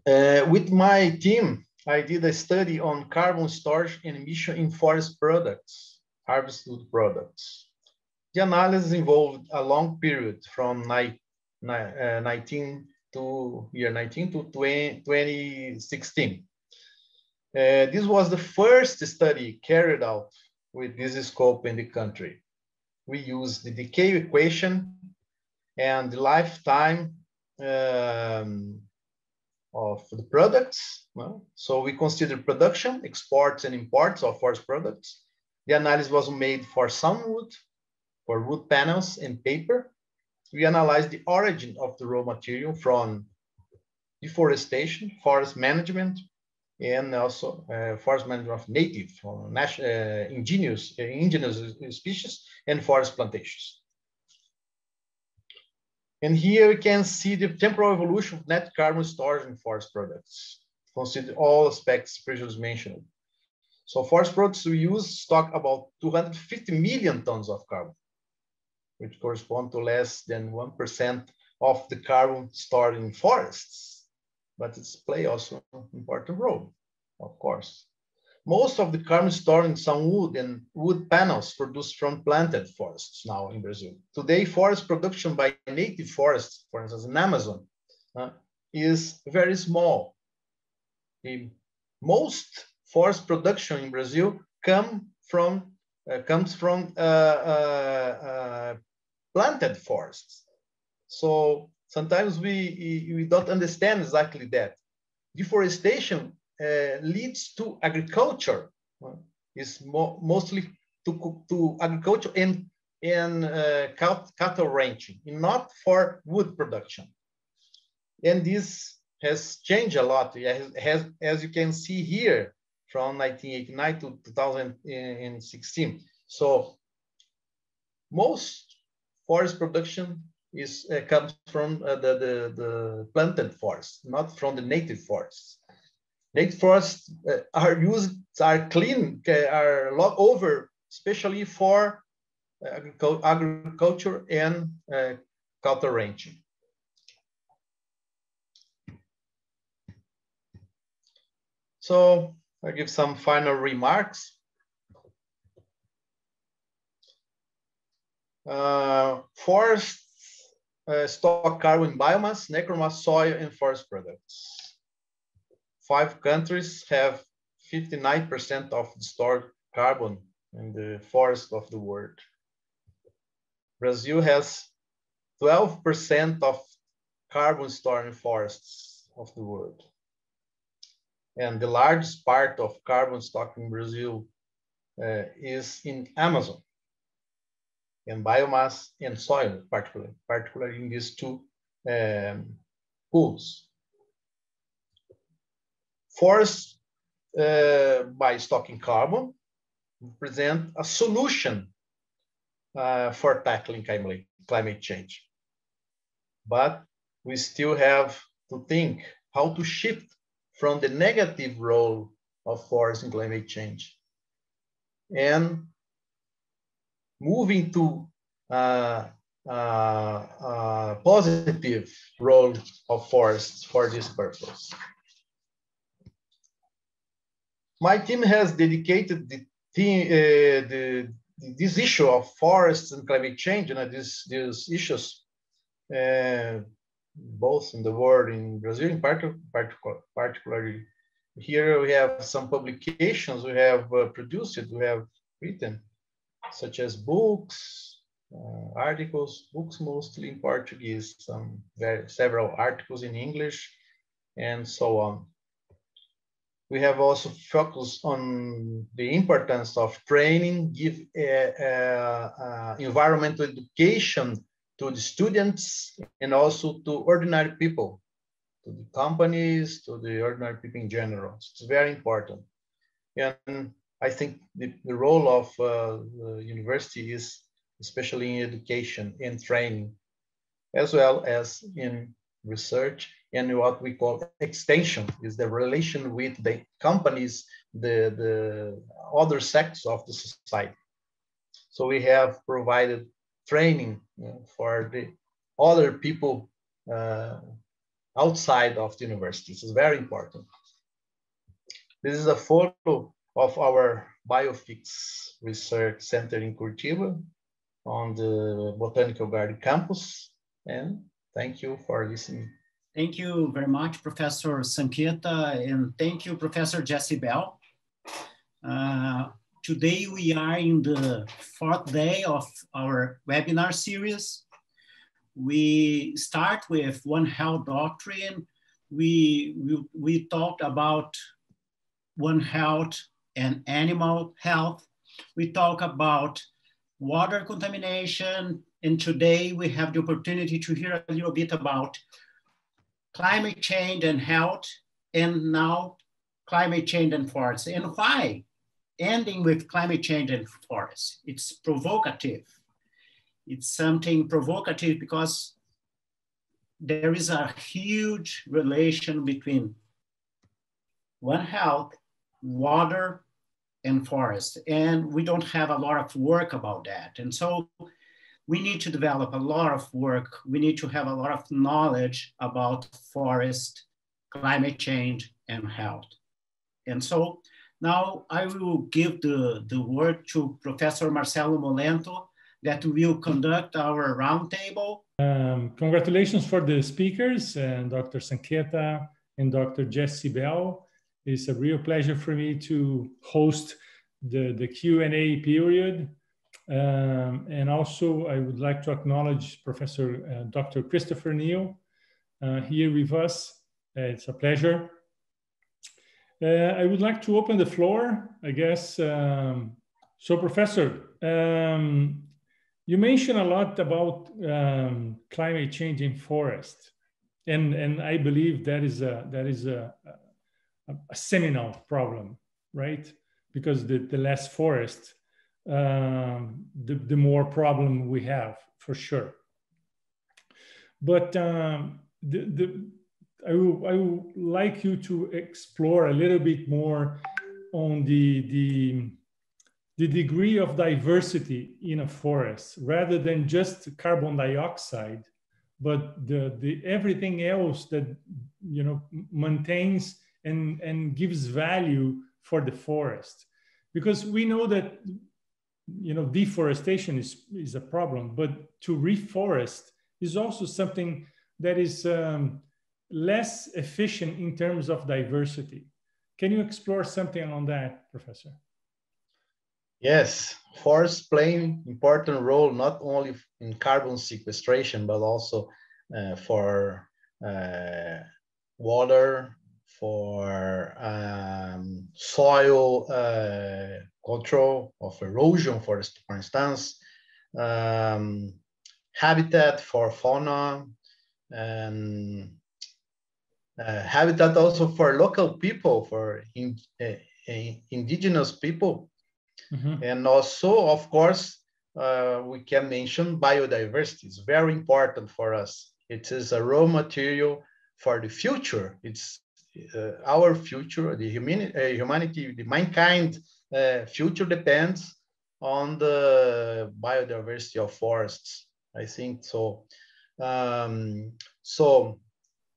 S3: With my team, I did a study on carbon storage and emission in forest products, harvested products. The analysis involved a long period from 2016. This was the first study carried out with this scope in the country. We used the decay equation and the lifetime of the products. So we consider production, exports, and imports of forest products. The analysis was made for soundwood, for wood panels, and paper. We analyzed the origin of the raw material from deforestation, forest management, and also forest management of native or indigenous species and forest plantations. And here we can see the temporal evolution of net carbon storage in forest products. Consider all aspects previously mentioned. So forest products we use stock about 250 million tons of carbon, which correspond to less than 1% of the carbon stored in forests. But it's play also an important role, of course. Most of the carbon stored in some wood and wood panels produced from planted forests now in Brazil. Today, forest production by native forests, for instance, in Amazon, is very small. The most forest production in Brazil comes from planted forests. So sometimes we don't understand exactly that. Deforestation leads to agriculture. Is mostly to agriculture and cattle ranching, not for wood production. And this has changed a lot. As you can see here, from 1989 to 2016. So most forest production comes from the planted forests, not from the native forests. Native forests are clean, are lot over, especially for agriculture and cattle ranching. So I give some final remarks. Forests stock carbon biomass, necromass, soil, and forest products. 5 countries have 59% of the stored carbon in the forest of the world. Brazil has 12% of carbon stored in forests of the world. And the largest part of carbon stock in Brazil is in Amazon, and biomass and soil, particularly in these two pools. Forests, by stocking carbon, present a solution for tackling climate change. But we still have to think how to shift from the negative role of forests in climate change and moving to positive role of forests for this purpose. My team has dedicated this issue of forests and climate change and these issues both in the world, in Brazil in particularly. Here we have some publications we have produced, we have written, such as books, articles, books mostly in Portuguese, several articles in English, and so on. We have also focused on the importance of training, give environmental education to the students and also to ordinary people, to the companies, to the ordinary people in general. It's very important. And I think the role of the university is especially in education and training, as well as in research and what we call extension, is the relation with the companies, the other sectors of the society. So we have provided training for the other people outside of the universities. It's very important. This is a photo of our Biofix Research Center in Curitiba on the Botanical Garden campus. And thank you for listening.
S4: Thank you very much, Professor Sanquetta, and thank you, Professor Jesse Bell. Today we are in the 4th day of our webinar series. we start with One Health doctrine. We talked about One Health and animal health. We talk about water contamination. And today we have the opportunity to hear a little bit about climate change and health, and now climate change and forests. And why? Ending with climate change and forests. It's provocative. It's something provocative because there is a huge relation between One Health, water, and forest. And we don't have a lot of work about that. And so we need to develop a lot of work. We need to have a lot of knowledge about forest, climate change, and health. And so now I will give the word to Professor Marcelo Molento that will conduct our roundtable.
S5: Congratulations for the speakers and Dr. Sanquetta and Dr. Jesse Bell. It's a real pleasure for me to host the Q&A period. And also I would like to acknowledge Professor Dr. Christopher Neal here with us. It's a pleasure. I would like to open the floor, I guess. So Professor, you mentioned a lot about climate change in forest. And I believe that is a seminal problem, right? Because the less forest, the more problem we have, for sure. But I would like you to explore a little bit more on the degree of diversity in a forest, rather than just carbon dioxide, but the everything else that maintains and gives value for the forest. Because we know that deforestation is a problem, but to reforest is also something that is less efficient in terms of diversity. Can you explore something on that, Professor?
S3: Yes, forests play an important role not only in carbon sequestration, but also for water, for soil control of erosion, for instance, habitat for fauna, and habitat also for local people, for indigenous people. Mm-hmm. And also, of course, we can mention biodiversity. It's very important for us. It is a raw material for the future. It's our future, the humanity, the mankind future depends on the biodiversity of forests. I think so. So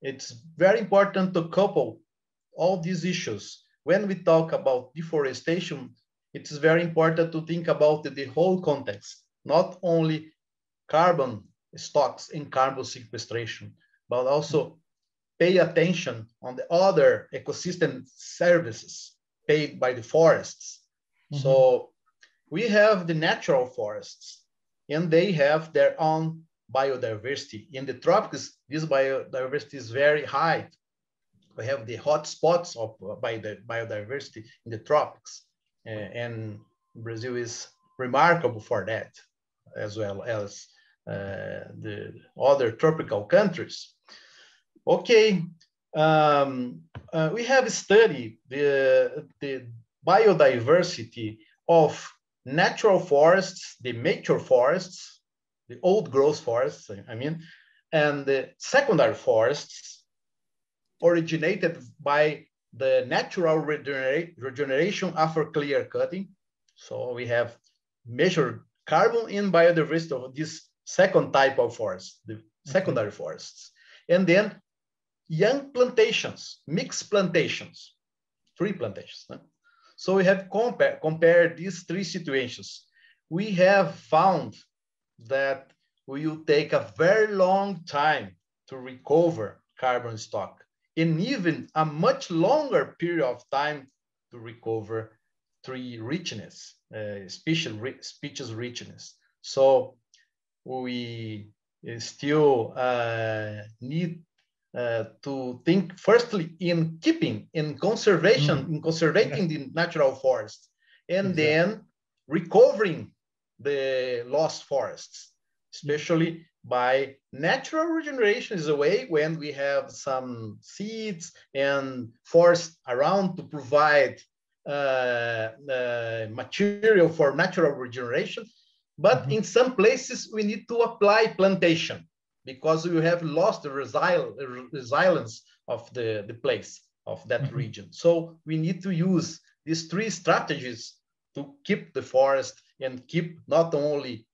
S3: it's very important to couple all these issues. When we talk about deforestation, it is very important to think about the whole context, not only carbon stocks and carbon sequestration, but also pay attention on the other ecosystem services paid by the forests. Mm-hmm. So we have the natural forests, and they have their own biodiversity. In the tropics, this biodiversity is very high. We have the hot spots of biodiversity in the tropics. And Brazil is remarkable for that, as well as the other tropical countries. Okay, we have studied the biodiversity of natural forests, the mature forests, the old growth forests, I mean, and the secondary forests originated by the natural regeneration after clear cutting. So we have measured carbon in biodiversity of this second type of forest, the secondary forests. And then young plantations, mixed plantations, tree plantations. Huh? So we have compared these three situations. We have found that we will take a very long time to recover carbon stock, and even a much longer period of time to recover tree richness, species richness. So we still need to think firstly in keeping, in conservation, in conserving the natural forest, and then recovering the lost forests, especially by natural regeneration is a way when we have some seeds and forest around to provide material for natural regeneration. But in some places, we need to apply plantation because we have lost the resilience of the place, of that region. So we need to use these three strategies to keep the forest and keep not only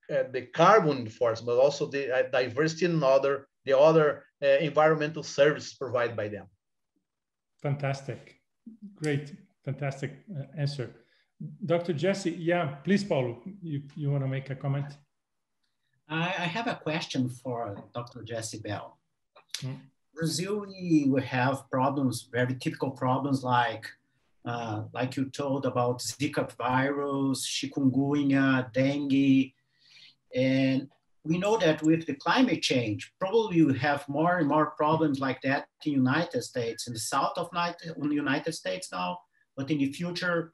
S3: the carbon in the forest, but also the diversity and the other environmental services provided by them.
S5: Fantastic. Great. Fantastic answer. Dr. Jesse, yeah, please, Paulo, you want to make a comment?
S4: I have a question for Dr. Jesse Bell. Brazil, we have problems, very typical problems like you told about Zika virus, chikungunya, dengue, and we know that with the climate change, probably we have more and more problems like that in the United States, in the south of the United States now, but in the future,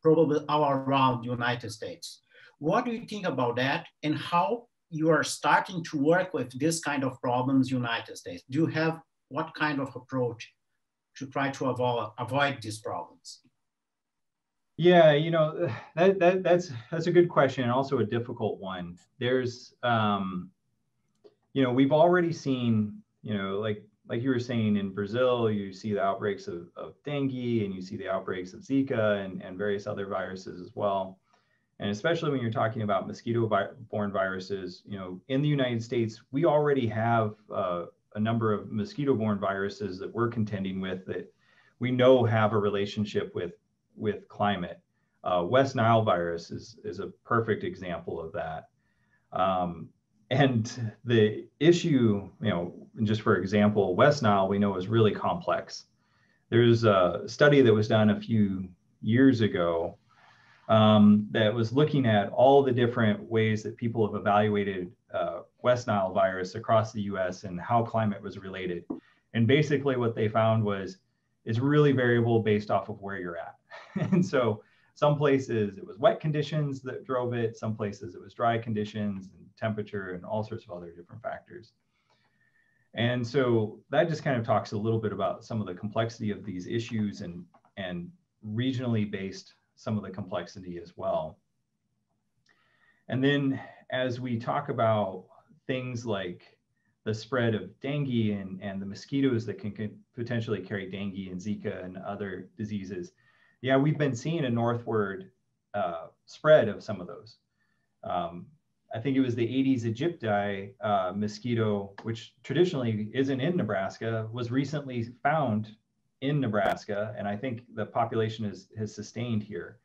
S4: probably all around the United States. What do you think about that, and how you are starting to work with this kind of problems in the United States? Do you have what kind of approach to try to avoid these problems?
S2: Yeah, you know, that's a good question, and also a difficult one. There's, you know, we've already seen, you know, like you were saying, in Brazil, you see the outbreaks of dengue, and you see the outbreaks of Zika and various other viruses as well. And especially when you're talking about mosquito-borne viruses, you know, in the United States, we already have a number of mosquito-borne viruses that we're contending with that we know have a relationship with climate. West Nile virus is a perfect example of that. And the issue, you know, just for example, West Nile we know is really complex. There's a study that was done a few years ago that was looking at all the different ways that people have evaluated West Nile virus across the US and how climate was related. And basically what they found was it's really variable based off of where you're at. And so some places it was wet conditions that drove it, some places it was dry conditions and temperature and all sorts of other different factors. And so that just kind of talks a little bit about some of the complexity of these issues and regionally based some of the complexity as well. And then as we talk about things like the spread of dengue and the mosquitoes that can potentially carry dengue and Zika and other diseases, yeah, we've been seeing a northward spread of some of those. I think it was the Aedes aegypti mosquito, which traditionally isn't in Nebraska, was recently found in Nebraska, and I think the population has sustained here.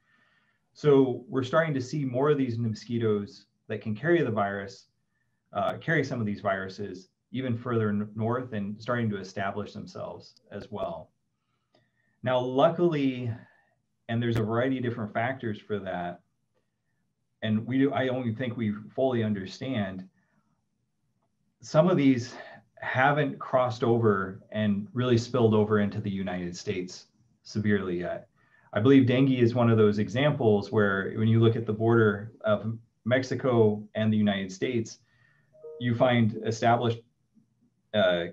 S2: So we're starting to see more of these mosquitoes that can carry the virus, carry some of these viruses even further north and starting to establish themselves as well. Now, luckily, and there's a variety of different factors for that, and I only think we fully understand, some of these haven't crossed over and really spilled over into the United States severely yet. I believe dengue is one of those examples where when you look at the border of Mexico and the United States, you find established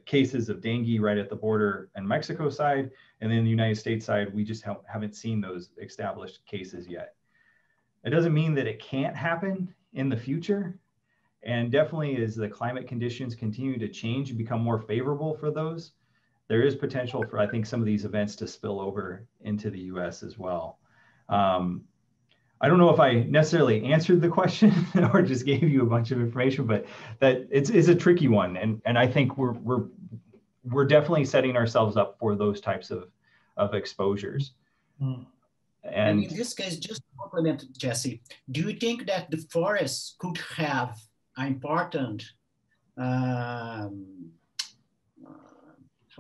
S2: cases of dengue right at the border and Mexico side, and then the United States side, we just haven't seen those established cases yet. It doesn't mean that it can't happen in the future. And definitely as the climate conditions continue to change and become more favorable for those, there is potential for, I think, some of these events to spill over into the US as well. I don't know if I necessarily answered the question or just gave you a bunch of information, but that it's a tricky one. And I think we're definitely setting ourselves up for those types of exposures.
S4: And in this case, just to complement Jesse, do you think that the forests could have an important, how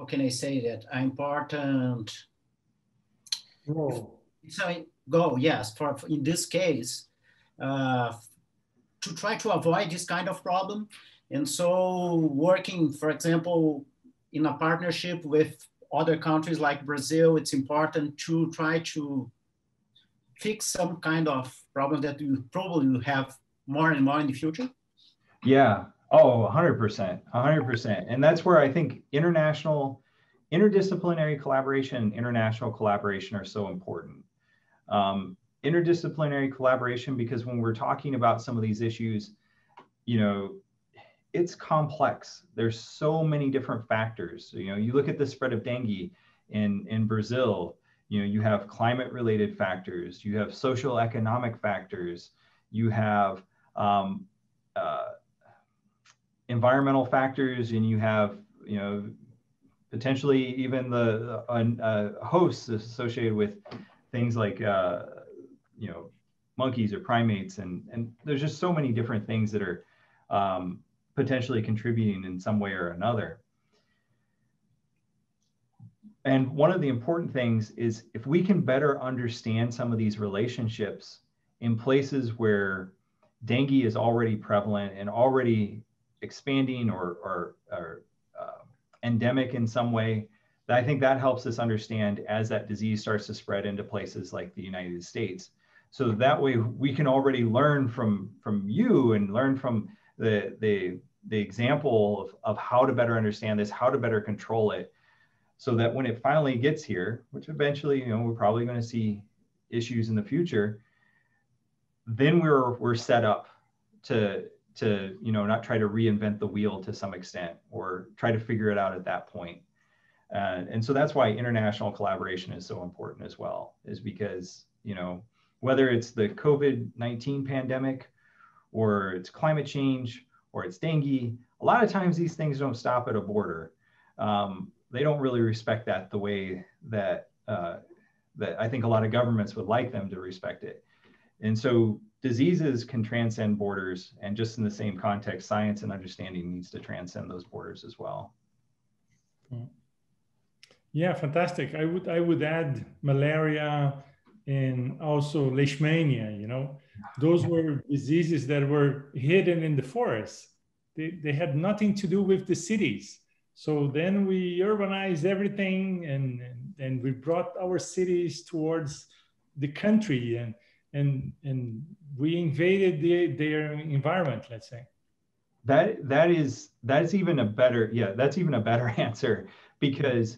S4: can I say that, an important goal, yes, for in this case, to try to avoid this kind of problem? And so working, for example, in a partnership with other countries like Brazil, it's important to try to fix some kind of problem that you probably will have more and more in the future?
S2: Yeah. Oh, 100%, 100%. And that's where I think interdisciplinary collaboration and international collaboration are so important. Interdisciplinary collaboration, because when we're talking about some of these issues, you know, it's complex. There's so many different factors. You know, you look at the spread of dengue in Brazil, you know, you have climate related factors, you have social economic factors, you have environmental factors, and you have, you know, potentially even the hosts associated with things like, you know, monkeys or primates. And there's just so many different things that are potentially contributing in some way or another. And one of the important things is if we can better understand some of these relationships in places where dengue is already prevalent and already expanding or endemic in some way, I think that helps us understand as that disease starts to spread into places like the United States. So that way we can already learn from you and learn from the example of how to better understand this, how to better control it, so that when it finally gets here, which eventually, you know, we're probably going to see issues in the future, then we're set up to you know, not try to reinvent the wheel to some extent or try to figure it out at that point. And so that's why international collaboration is so important as well, is because, you know, whether it's the COVID-19 pandemic or it's climate change or it's dengue, a lot of times these things don't stop at a border. They don't really respect that the way that that I think a lot of governments would like them to respect it. And so diseases can transcend borders, and just in the same context, science and understanding needs to transcend those borders as well.
S5: Yeah, fantastic. I would add malaria and also leishmania. You know, those were diseases that were hidden in the forest. They had nothing to do with the cities. So then we urbanized everything, and we brought our cities towards the country, and we invaded their environment, let's say. That's
S2: even a better answer, because,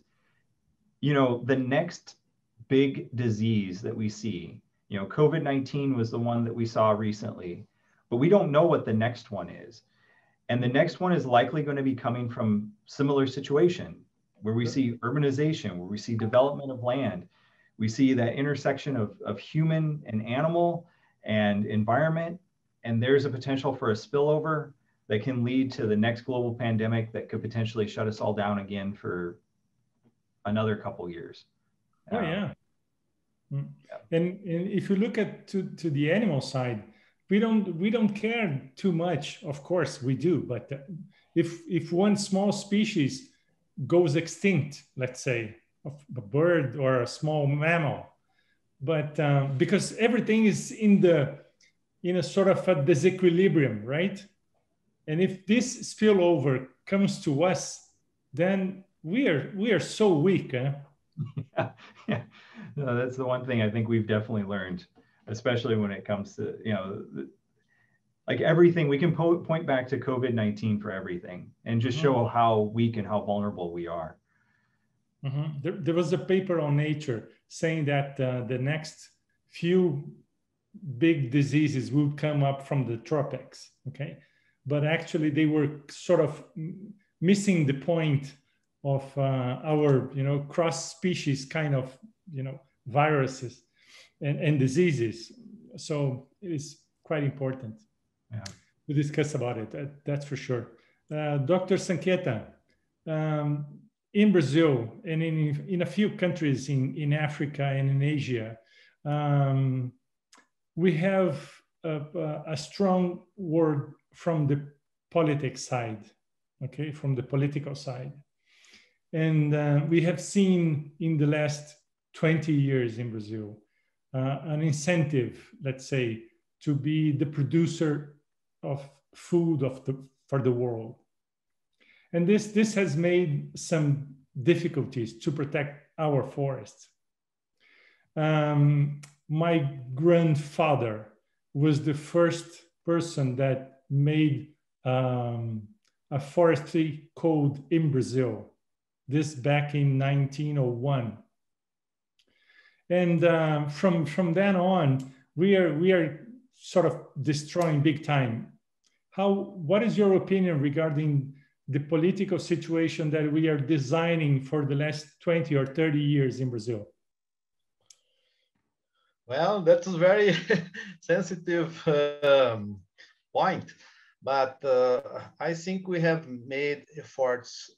S2: you know, the next big disease that we see, you know, COVID-19 was the one that we saw recently, but we don't know what the next one is. And the next one is likely going to be coming from similar situation, where we see urbanization, where we see development of land. We see that intersection of human and animal and environment. And there's a potential for a spillover that can lead to the next global pandemic that could potentially shut us all down again for another couple years.
S5: Oh, yeah. And if you look at to the animal side, we don't care too much. Of course we do, but if one small species goes extinct, let's say a bird or a small mammal, but because everything is in a sort of a disequilibrium, right? And if this spillover comes to us, then we are so weak. Huh?
S2: Yeah. No, that's the one thing I think we've definitely learned, especially when it comes to, you know, like everything. We can point back to COVID-19 for everything and just show how weak and how vulnerable we are.
S5: There was a paper on Nature saying that the next few big diseases would come up from the tropics, okay? But actually they were sort of missing the point of our, you know, cross-species kind of, you know, viruses and diseases. So it is quite important to discuss about it, that's for sure. Dr. Sanquetta, in Brazil and in a few countries in Africa and in Asia, we have a strong word from the politics side, okay, from the political side. And we have seen in the last 20 years in Brazil an incentive, let's say, to be the producer of food, of the for the world. And this has made some difficulties to protect our forests. My grandfather was the first person that made a forestry code in Brazil, this back in 1901. And from then on, we are sort of destroying big time. What is your opinion regarding the political situation that we are designing for the last 20 or 30 years in Brazil?
S3: Well, that's a very sensitive point, but I think we have made efforts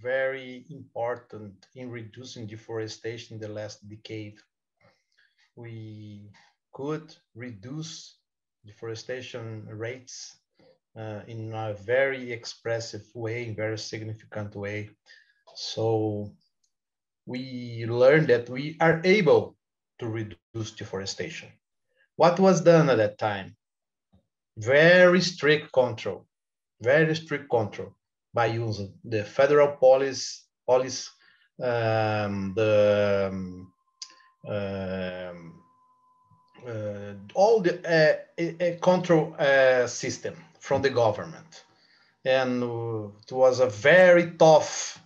S3: very important in reducing deforestation in the last decade. We could reduce deforestation rates in a very expressive way, in a very significant way. So we learned that we are able to reduce deforestation. What was done at that time? Very strict control by using the federal police, all the control system from the government. And it was a very tough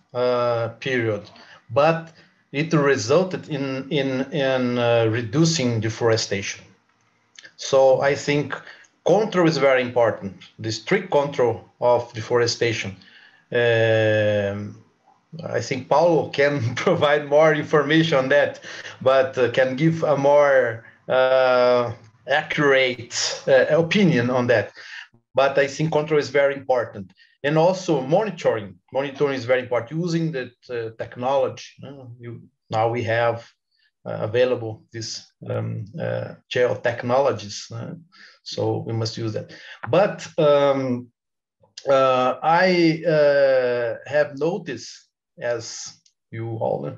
S3: period, but it resulted in reducing deforestation. So I think control is very important, the strict control of deforestation. I think Paulo can provide more information on that, but can give a more accurate opinion on that. But I think control is very important. And also monitoring is very important, using the technology. Now we have available these gel technologies, so we must use that. But I have noticed, as you all know,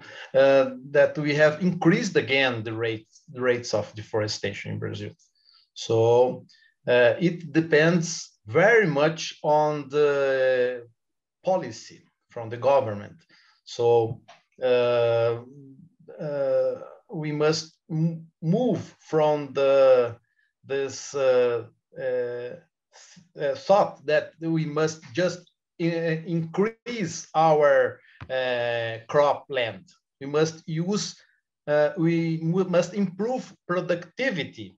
S3: that we have increased again the rates of deforestation in Brazil. So it depends very much on the policy from the government. So we must move from this thought that we must just increase our crop land. We must use, we must improve productivity.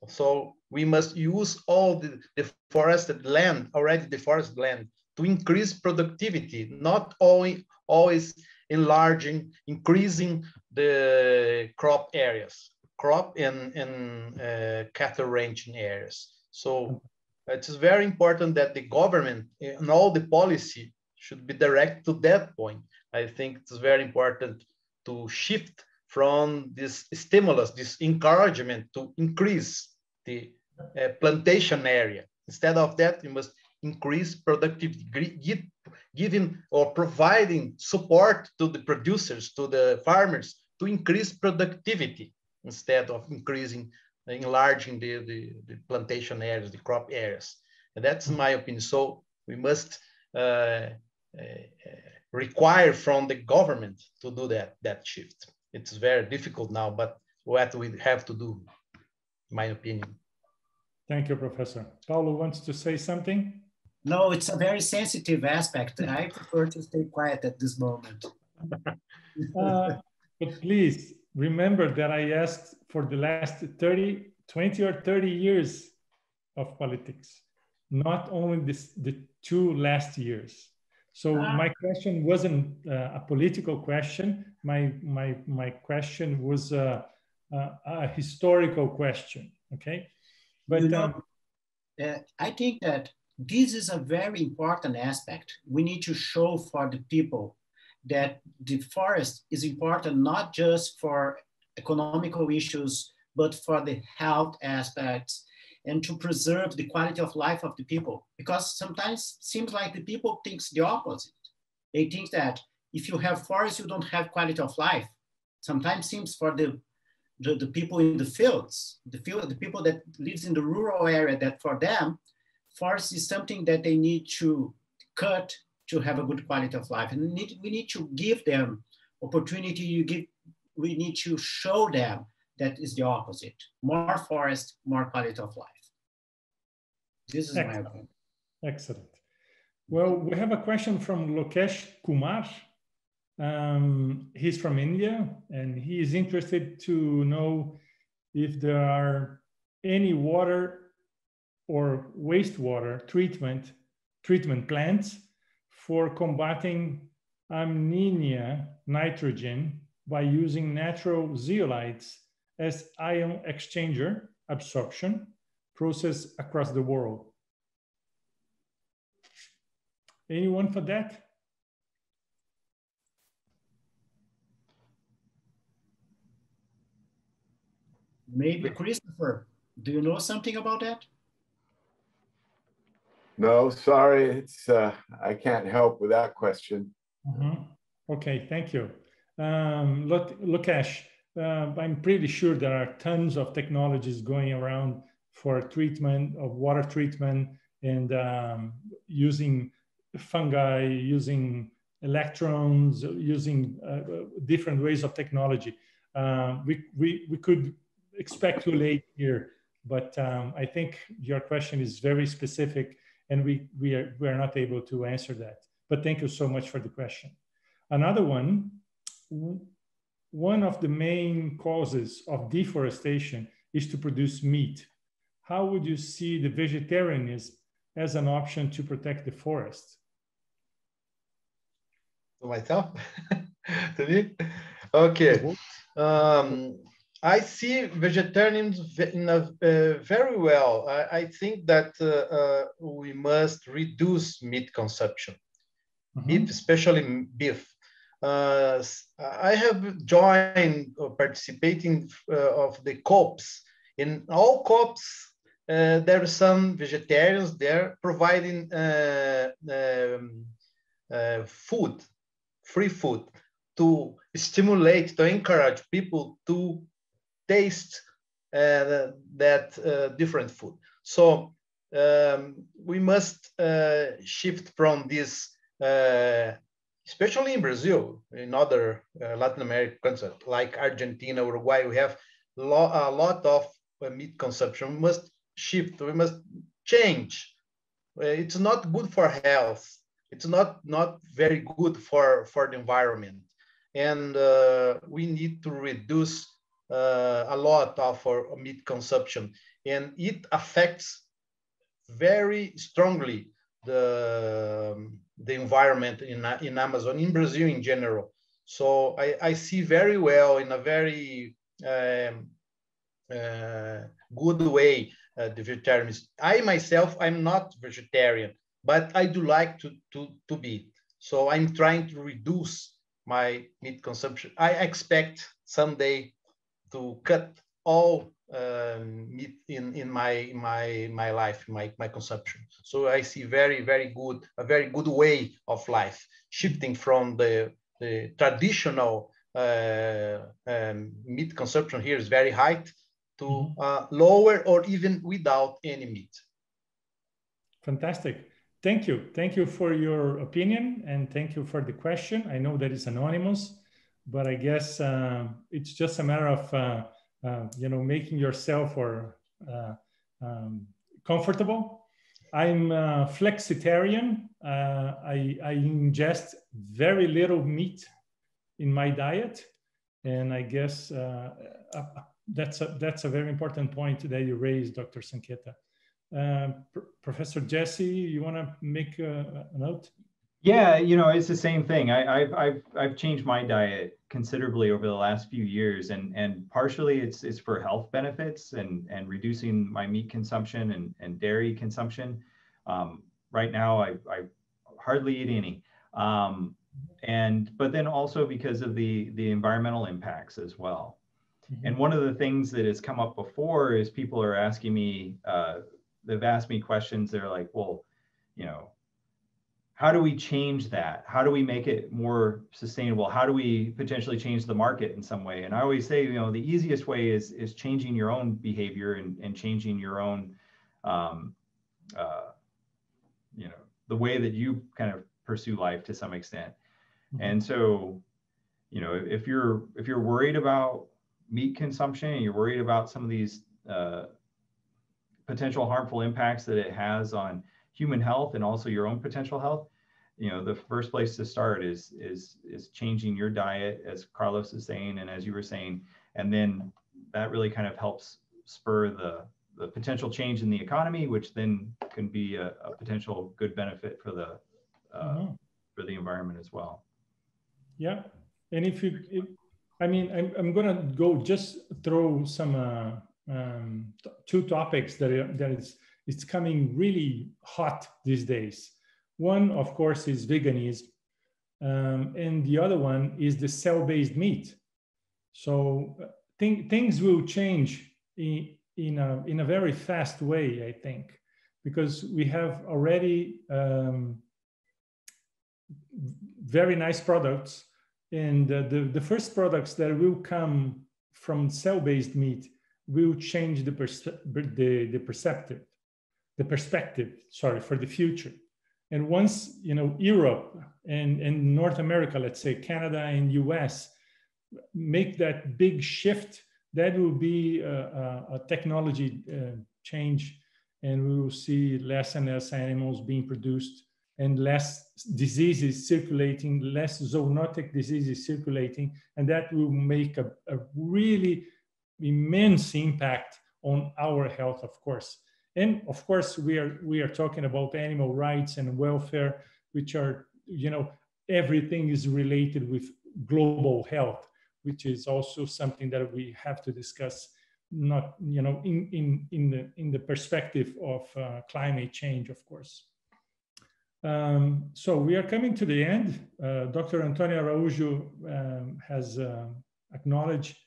S3: So we must use all the deforested land, already deforested land, to increase productivity, not always enlarging, increasing the crop areas, crop and cattle ranching areas. So it is very important that the government and all the policy should be direct to that point. I think it's very important to shift from this stimulus, this encouragement to increase the plantation area. Instead of that, we must increase productivity, giving or providing support to the producers, to the farmers, to increase productivity instead of enlarging the plantation areas, the crop areas. And that's my opinion. So we must require from the government to do that shift. It's very difficult now, but what we have to do, in my opinion.
S5: Thank you, Professor. Paulo wants to say something?
S4: No, it's a very sensitive aspect. I prefer to stay quiet at this moment.
S5: But please remember that I asked for the last 20 or 30 years of politics, not only the 2 last years. So my question wasn't a political question. My question was a historical question, okay? But
S4: you know, I think that this is a very important aspect. We need to show for the people that the forest is important not just for economical issues, but for the health aspects and to preserve the quality of life of the people. Because sometimes it seems like the people think the opposite. They think that if you have forest, you don't have quality of life. Sometimes it seems for the people in the fields, the people that lives in the rural area, that for them, forest is something that they need to cut to have a good quality of life. And we need to give them opportunity. We need to show them that is the opposite. More forest, more quality of life. This is my opinion.
S5: Excellent. Well, we have a question from Lokesh Kumar. He's from India, and he is interested to know if there are any water or wastewater treatment plants for combating ammonia nitrogen by using natural zeolites as ion exchanger absorption process across the world. Anyone for that?
S4: Maybe Christopher, do you know something about that?
S6: No, sorry, it's I can't help with that question.
S5: Okay, thank you. Lukesh, I'm pretty sure there are tons of technologies going around for treatment of water treatment and using fungi, using electrons, using different ways of technology. We could speculate here, but I think your question is very specific, and we are not able to answer that. But thank you so much for the question. Another one of the main causes of deforestation is to produce meat. How would you see the vegetarianism as an option to protect the forest?
S3: To myself? To me? Okay. I see vegetarianism very well. I think that we must reduce meat consumption, beef, especially beef. I have joined or participating of the COPs. In all COPs, there are some vegetarians there providing food, free food, to stimulate, to encourage people to taste that different food. So we must shift from this, especially in Brazil, in other Latin American countries like Argentina, Uruguay, we have a lot of meat consumption. We must shift, we must change. It's not good for health. It's not very good for the environment. And we need to reduce a lot of our meat consumption. And it affects very strongly the environment in Amazon, in Brazil in general. So I see very well, in a very good way, the vegetarianism. I myself, I'm not vegetarian, but I do like to be. So I'm trying to reduce my meat consumption. I expect someday to cut all meat in my life, my consumption. So I see a very good way of life, shifting from the traditional meat consumption here is very high to lower or even without any meat.
S5: Fantastic. Thank you. Thank you for your opinion, and thank you for the question. I know that it's anonymous, but I guess it's just a matter of making yourself comfortable. I'm flexitarian. I ingest very little meat in my diet, and I guess that's a very important point that you raised, Dr. Sanquetta. Professor Jesse, you want to make a note?
S2: Yeah, it's the same thing. I've changed my diet considerably over the last few years, and partially it's for health benefits and reducing my meat consumption and dairy consumption. Right now, I hardly eat any, but then also because of the environmental impacts as well. And one of the things that has come up before is people are asking me, they've asked me questions. They're like, well, how do we change that? How do we make it more sustainable? How do we potentially change the market in some way? And I always say, the easiest way is changing your own behavior and changing your own you know, the way that you kind of pursue life to some extent. And so, you know, if you're worried about meat consumption and you're worried about some of these potential harmful impacts that it has on human health and also your own potential health, you know, the first place to start is changing your diet, as Carlos is saying, and as you were saying, and then that really kind of helps spur the potential change in the economy, which then can be a potential good benefit for the environment as well.
S5: Yeah, and I mean, I'm gonna go just throw some two topics it's coming really hot these days. One, of course, is veganism, and the other one is the cell-based meat. So things will change in a very fast way, I think, because we have already very nice products, and the first products that will come from cell-based meat will change the perspective, sorry, for the future. And once, you know, Europe and North America, let's say Canada and US, make that big shift, that will be a technology change, and we will see less and less animals being produced and less diseases circulating, less zoonotic diseases circulating, and that will make a really immense impact on our health, of course. And of course, we are talking about animal rights and welfare, which are, you know, everything is related with global health, which is also something that we have to discuss, not, you know, in the perspective of climate change, of course. So we are coming to the end. Dr. Antonio Araújo has acknowledged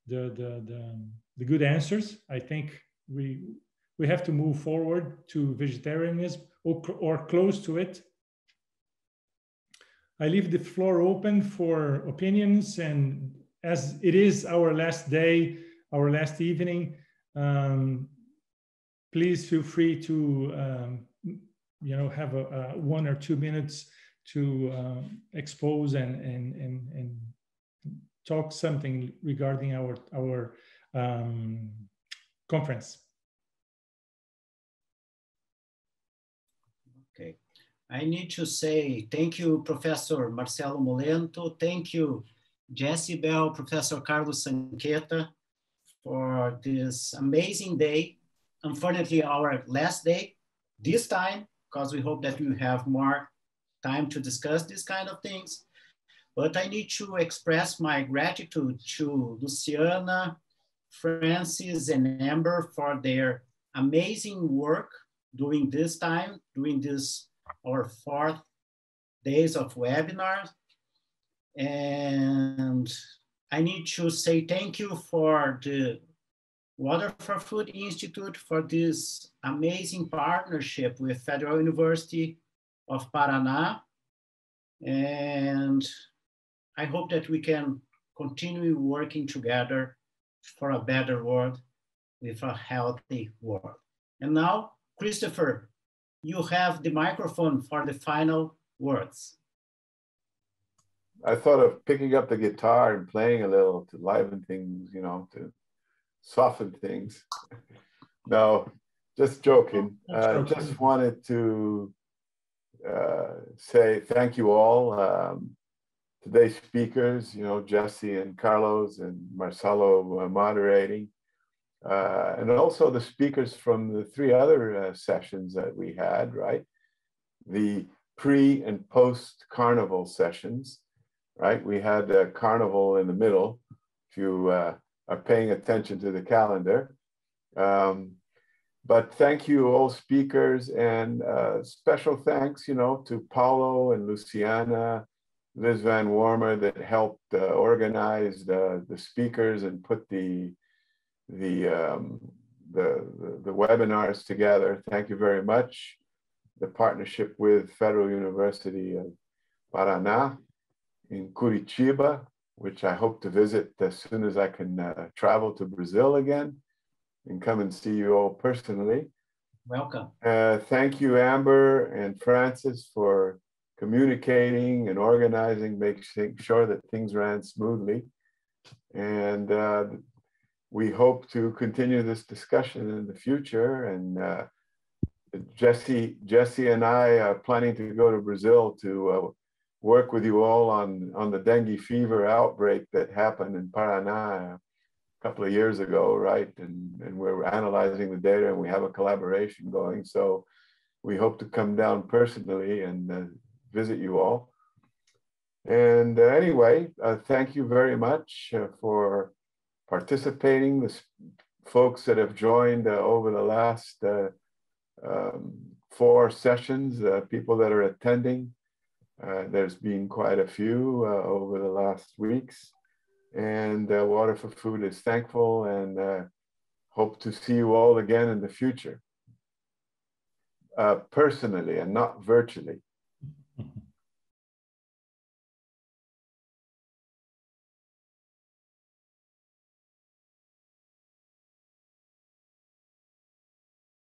S5: the good answers. I think we have to move forward to vegetarianism or close to it. I leave the floor open for opinions, and as it is our last day, our last evening, please feel free to you know, have 1 or 2 minutes to expose and talk something regarding our conference.
S4: Okay, I need to say thank you, Professor Marcelo Molento. Thank you, Jessie Bell, Professor Carlos Sanquetta, for this amazing day. Unfortunately, our last day this time, because we hope that we have more time to discuss these kind of things. But I need to express my gratitude to Luciana, Francis, and Amber for their amazing work during this time, during this, our 4th days of webinars. And I need to say thank you for the Water for Food Institute for this amazing partnership with Federal University of Paraná. And I hope that we can continue working together for a better world with a healthy world. And now, Christopher, you have the microphone for the final words.
S6: I thought of picking up the guitar and playing a little to liven things, you know, to soften things. No, just joking. Just wanted to say thank you all. Today's speakers, you know, Jesse and Carlos and Marcelo moderating, and also the speakers from the 3 other sessions that we had, right? The pre and post carnival sessions, right? We had a carnival in the middle, if you are paying attention to the calendar. But thank you all speakers, and special thanks, you know, to Paulo and Luciana, Liz Van Warmer, that helped organize the speakers and put the webinars together. Thank you very much. The partnership with Federal University of Paraná in Curitiba, which I hope to visit as soon as I can travel to Brazil again and come and see you all personally.
S4: Welcome.
S6: Thank you, Amber and Francis, for communicating and organizing, making sure that things ran smoothly. And we hope to continue this discussion in the future. And Jesse and I are planning to go to Brazil to work with you all on the dengue fever outbreak that happened in Paraná a couple of years ago, right? And we're analyzing the data, and we have a collaboration going. So we hope to come down personally and visit you all. And anyway, thank you very much for participating. The folks that have joined over the last 4 sessions, people that are attending. There's been quite a few over the last weeks. And Water for Food is thankful and hope to see you all again in the future, personally and not virtually.